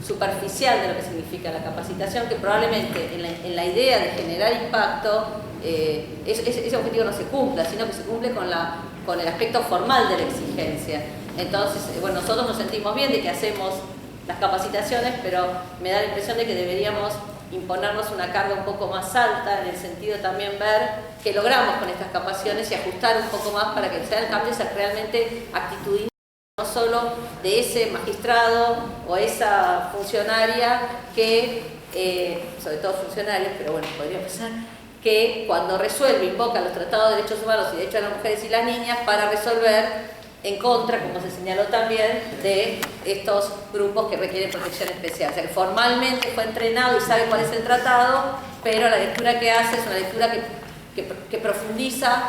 superficial de lo que significa la capacitación, que probablemente en la idea de generar impacto ese objetivo no se cumpla, sino que se cumple con el aspecto formal de la exigencia. Entonces, bueno, nosotros nos sentimos bien de que hacemos las capacitaciones, pero me da la impresión de que deberíamos imponernos una carga un poco más alta, en el sentido de también ver qué logramos con estas capacitaciones y ajustar un poco más para que sean cambios realmente actitudinales, no solo de ese magistrado o esa funcionaria que, sobre todo funcionarios, pero bueno, podría pasar, que cuando resuelve, invoca los tratados de derechos humanos y derechos de las mujeres y las niñas para resolver en contra, como se señaló también, de estos grupos que requieren protección especial. O sea, que formalmente fue entrenado y sabe cuál es el tratado, pero la lectura que hace es una lectura que profundiza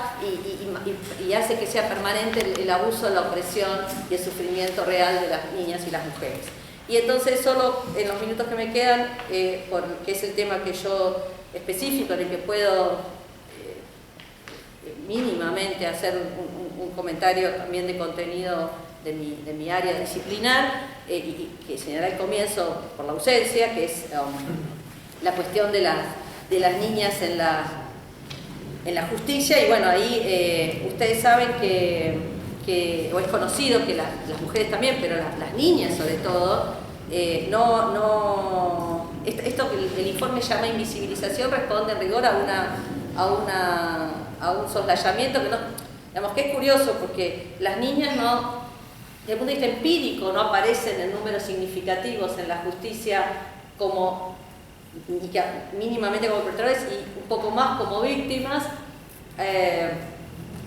y hace que sea permanente el abuso, la opresión y el sufrimiento real de las niñas y las mujeres. Y entonces, solo en los minutos que me quedan, porque es el tema que yo específico, en el que puedo mínimamente hacer un comentario también de contenido de mi área disciplinar, y que señalé al comienzo por la ausencia, que es la cuestión de las niñas en la justicia. Y bueno, ahí ustedes saben o es conocido que las mujeres también, pero las niñas sobre todo, esto que el informe llama invisibilización responde en rigor a un soslayamiento que digamos que es curioso, porque las niñas desde el punto de vista empírico no aparecen en números significativos en la justicia mínimamente como perpetradores, y un poco más como víctimas,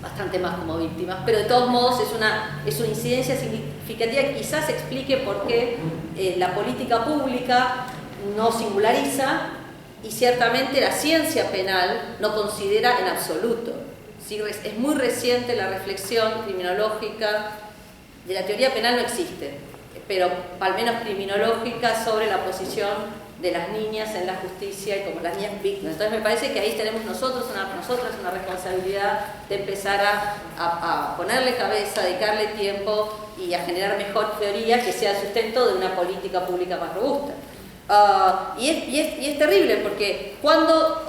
bastante más como víctimas, pero de todos modos es una incidencia significativa que quizás explique por qué la política pública no singulariza, y ciertamente la ciencia penal no considera en absoluto. ¿Sí? Es muy reciente la reflexión criminológica, de la teoría penal no existe, pero al menos criminológica, sobre la posición de las niñas en la justicia y como las niñas víctimas. Entonces me parece que ahí tenemos nosotras una responsabilidad de empezar a ponerle cabeza, dedicarle tiempo y a generar mejor teoría que sea el sustento de una política pública más robusta. Y es terrible, porque cuando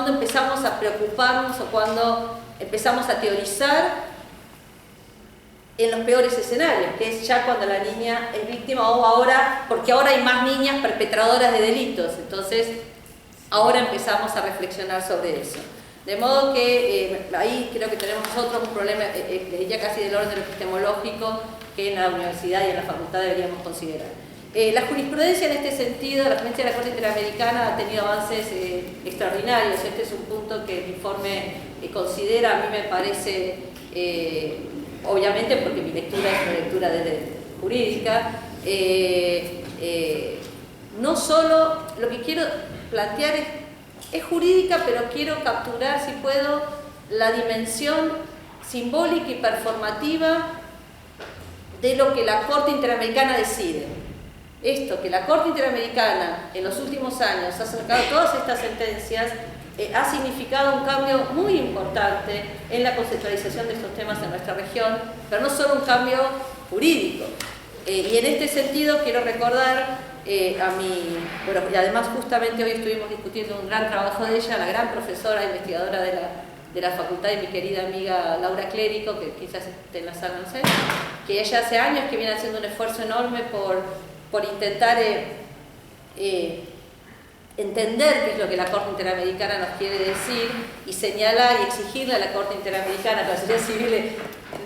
empezamos a preocuparnos o cuando empezamos a teorizar en los peores escenarios, que es ya cuando la niña es víctima, o ahora, porque ahora hay más niñas perpetradoras de delitos, entonces ahora empezamos a reflexionar sobre eso. De modo que ahí creo que tenemos nosotros un problema, ya casi del orden epistemológico, que en la universidad y en la facultad deberíamos considerar. La jurisprudencia en este sentido, la jurisprudencia de la Corte Interamericana ha tenido avances extraordinarios. Este es un punto que el informe considera, a mí me parece, obviamente porque mi lectura es una lectura jurídica, no solo, lo que quiero plantear es jurídica, pero quiero capturar, si puedo, la dimensión simbólica y performativa de lo que la Corte Interamericana decide. Esto, que la Corte Interamericana en los últimos años ha sacado todas estas sentencias, ha significado un cambio muy importante en la conceptualización de estos temas en nuestra región, pero no solo un cambio jurídico. Y en este sentido quiero recordar y además justamente hoy estuvimos discutiendo un gran trabajo de ella, la gran profesora investigadora de la facultad, y mi querida amiga Laura Clérico, que quizás esté en la sala, no sé, que ella hace años que viene haciendo un esfuerzo enorme por intentar entender qué es lo que la Corte Interamericana nos quiere decir y señalar y exigirle a la Corte Interamericana, la sociedad civil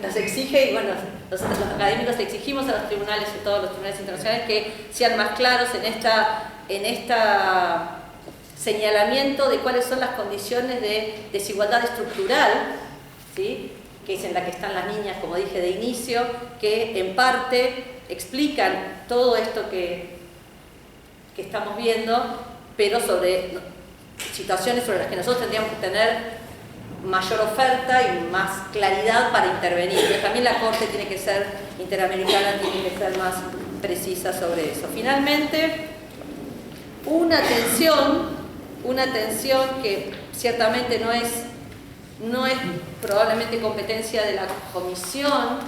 nos exige, y bueno, nosotros los académicos le exigimos a los tribunales, a todos los tribunales internacionales, que sean más claros en esta señalamiento de cuáles son las condiciones de desigualdad estructural, ¿sí?, que es en la que están las niñas, como dije de inicio, que en parte explican todo esto que estamos viendo, pero sobre situaciones sobre las que nosotros tendríamos que tener mayor oferta y más claridad para intervenir. Pero también la Corte tiene que ser interamericana, tiene que ser más precisa sobre eso. Finalmente, una atención que ciertamente no es probablemente competencia de la Comisión.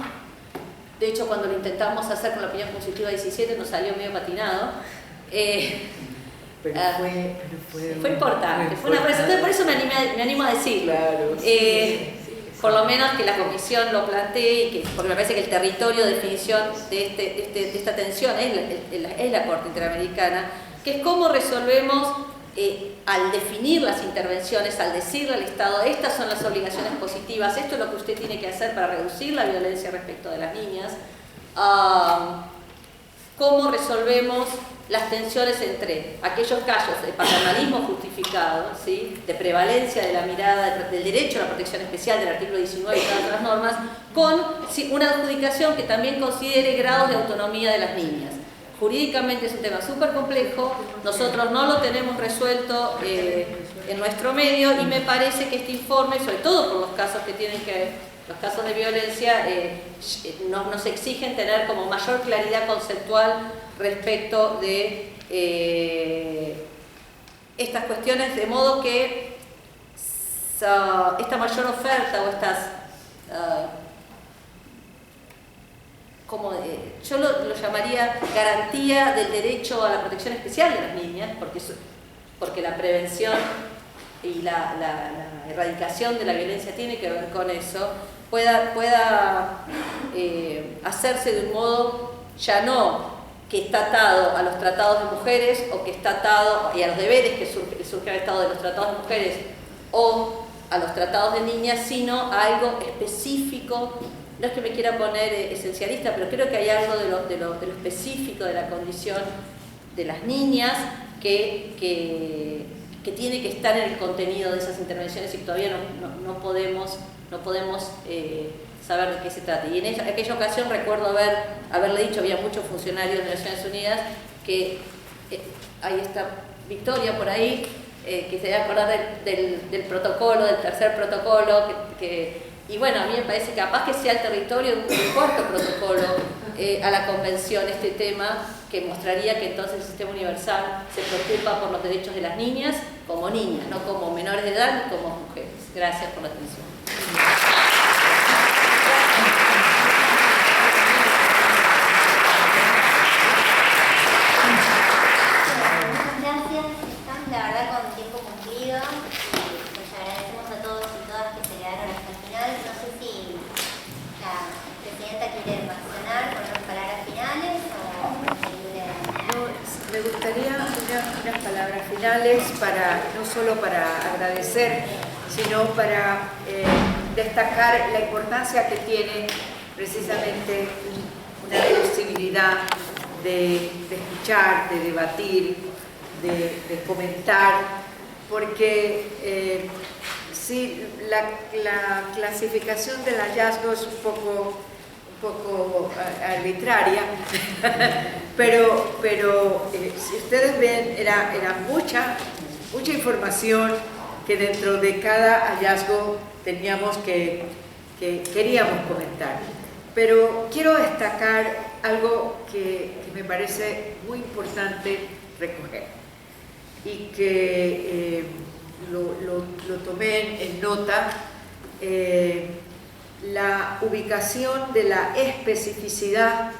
De hecho, cuando lo intentamos hacer con la opinión consultiva 17 nos salió medio patinado. Pero fue importante, fue una presentación, por eso me animo a decirlo. Claro, por lo menos que la Comisión lo plantee, porque me parece que el territorio de definición de esta tensión es la Corte Interamericana, que es cómo resolvemos, al definir las intervenciones, al decirle al Estado, estas son las obligaciones positivas, esto es lo que usted tiene que hacer para reducir la violencia respecto de las niñas, cómo resolvemos las tensiones entre aquellos casos de paternalismo justificado, ¿sí?, de prevalencia de la mirada del derecho a la protección especial del artículo 19 y todas otras normas, con una adjudicación que también considere grados de autonomía de las niñas. Jurídicamente es un tema súper complejo, nosotros no lo tenemos resuelto en nuestro medio, y me parece que este informe, sobre todo por los casos que tienen los casos de violencia, nos exigen tener como mayor claridad conceptual respecto de estas cuestiones, de modo que esta mayor oferta o estas... yo lo llamaría garantía del derecho a la protección especial de las niñas, porque la prevención y la erradicación de la violencia tiene que ver con eso, pueda hacerse de un modo ya no que está atado a los tratados de mujeres, o que está atado y a los deberes que surge al Estado de los tratados de mujeres o a los tratados de niñas, sino a algo específico. No es que me quiera poner esencialista, pero creo que hay algo de lo específico de la condición de las niñas que tiene que estar en el contenido de esas intervenciones, y todavía no podemos saber de qué se trata. Y en aquella ocasión recuerdo haberle dicho, había muchos funcionarios de Naciones Unidas, que ahí está Victoria por ahí, que se debe acordar del protocolo, del tercer protocolo, y bueno, a mí me parece capaz que sea el territorio de un cuarto protocolo a la Convención, este tema, que mostraría que entonces el sistema universal se preocupa por los derechos de las niñas como niñas, no como menores de edad ni como mujeres. Gracias por la atención. La verdad, con tiempo cumplido, les agradecemos a todos y todas que se quedaron hasta el final. No sé si la presidenta quiere mencionar con unas palabras finales o me gustaría unas palabras finales, no solo para agradecer, sino para destacar la importancia que tiene precisamente una posibilidad de escuchar, de debatir, de comentar, porque sí, la clasificación del hallazgo es un poco arbitraria, pero si ustedes ven, era mucha información que dentro de cada hallazgo teníamos queríamos comentar. Pero quiero destacar algo que me parece muy importante recoger, y que lo tomé en nota, la ubicación de la especificidad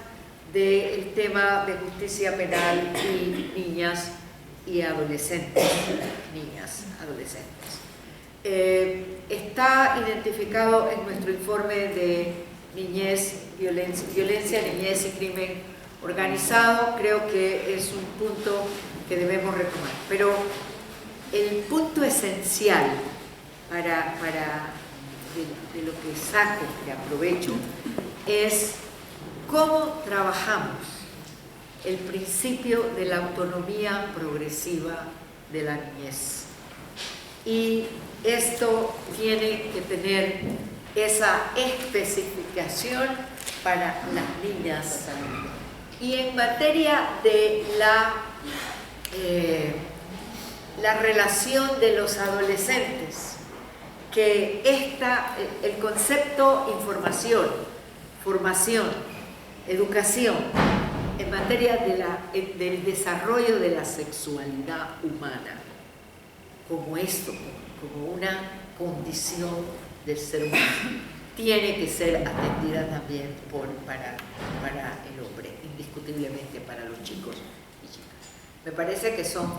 del tema de justicia penal y niñas y adolescentes, está identificado en nuestro informe de violencia, niñez y crimen organizado. Creo que es un punto que debemos retomar. Pero el punto esencial de lo que saco, que aprovecho, es cómo trabajamos el principio de la autonomía progresiva de la niñez. Y esto tiene que tener esa especificación para las niñas. Y en materia de la relación de los adolescentes, que el concepto información, formación, educación, en materia del desarrollo de la sexualidad humana, como esto, como una condición del ser humano, tiene que ser atendida también para el hombre, indiscutiblemente para los chicos y chicas. Me parece que son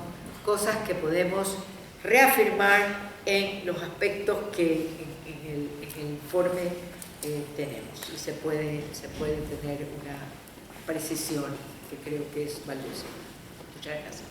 cosas que podemos reafirmar en los aspectos que en el informe tenemos, y se puede tener una precisión que creo que es valiosa. Muchas gracias.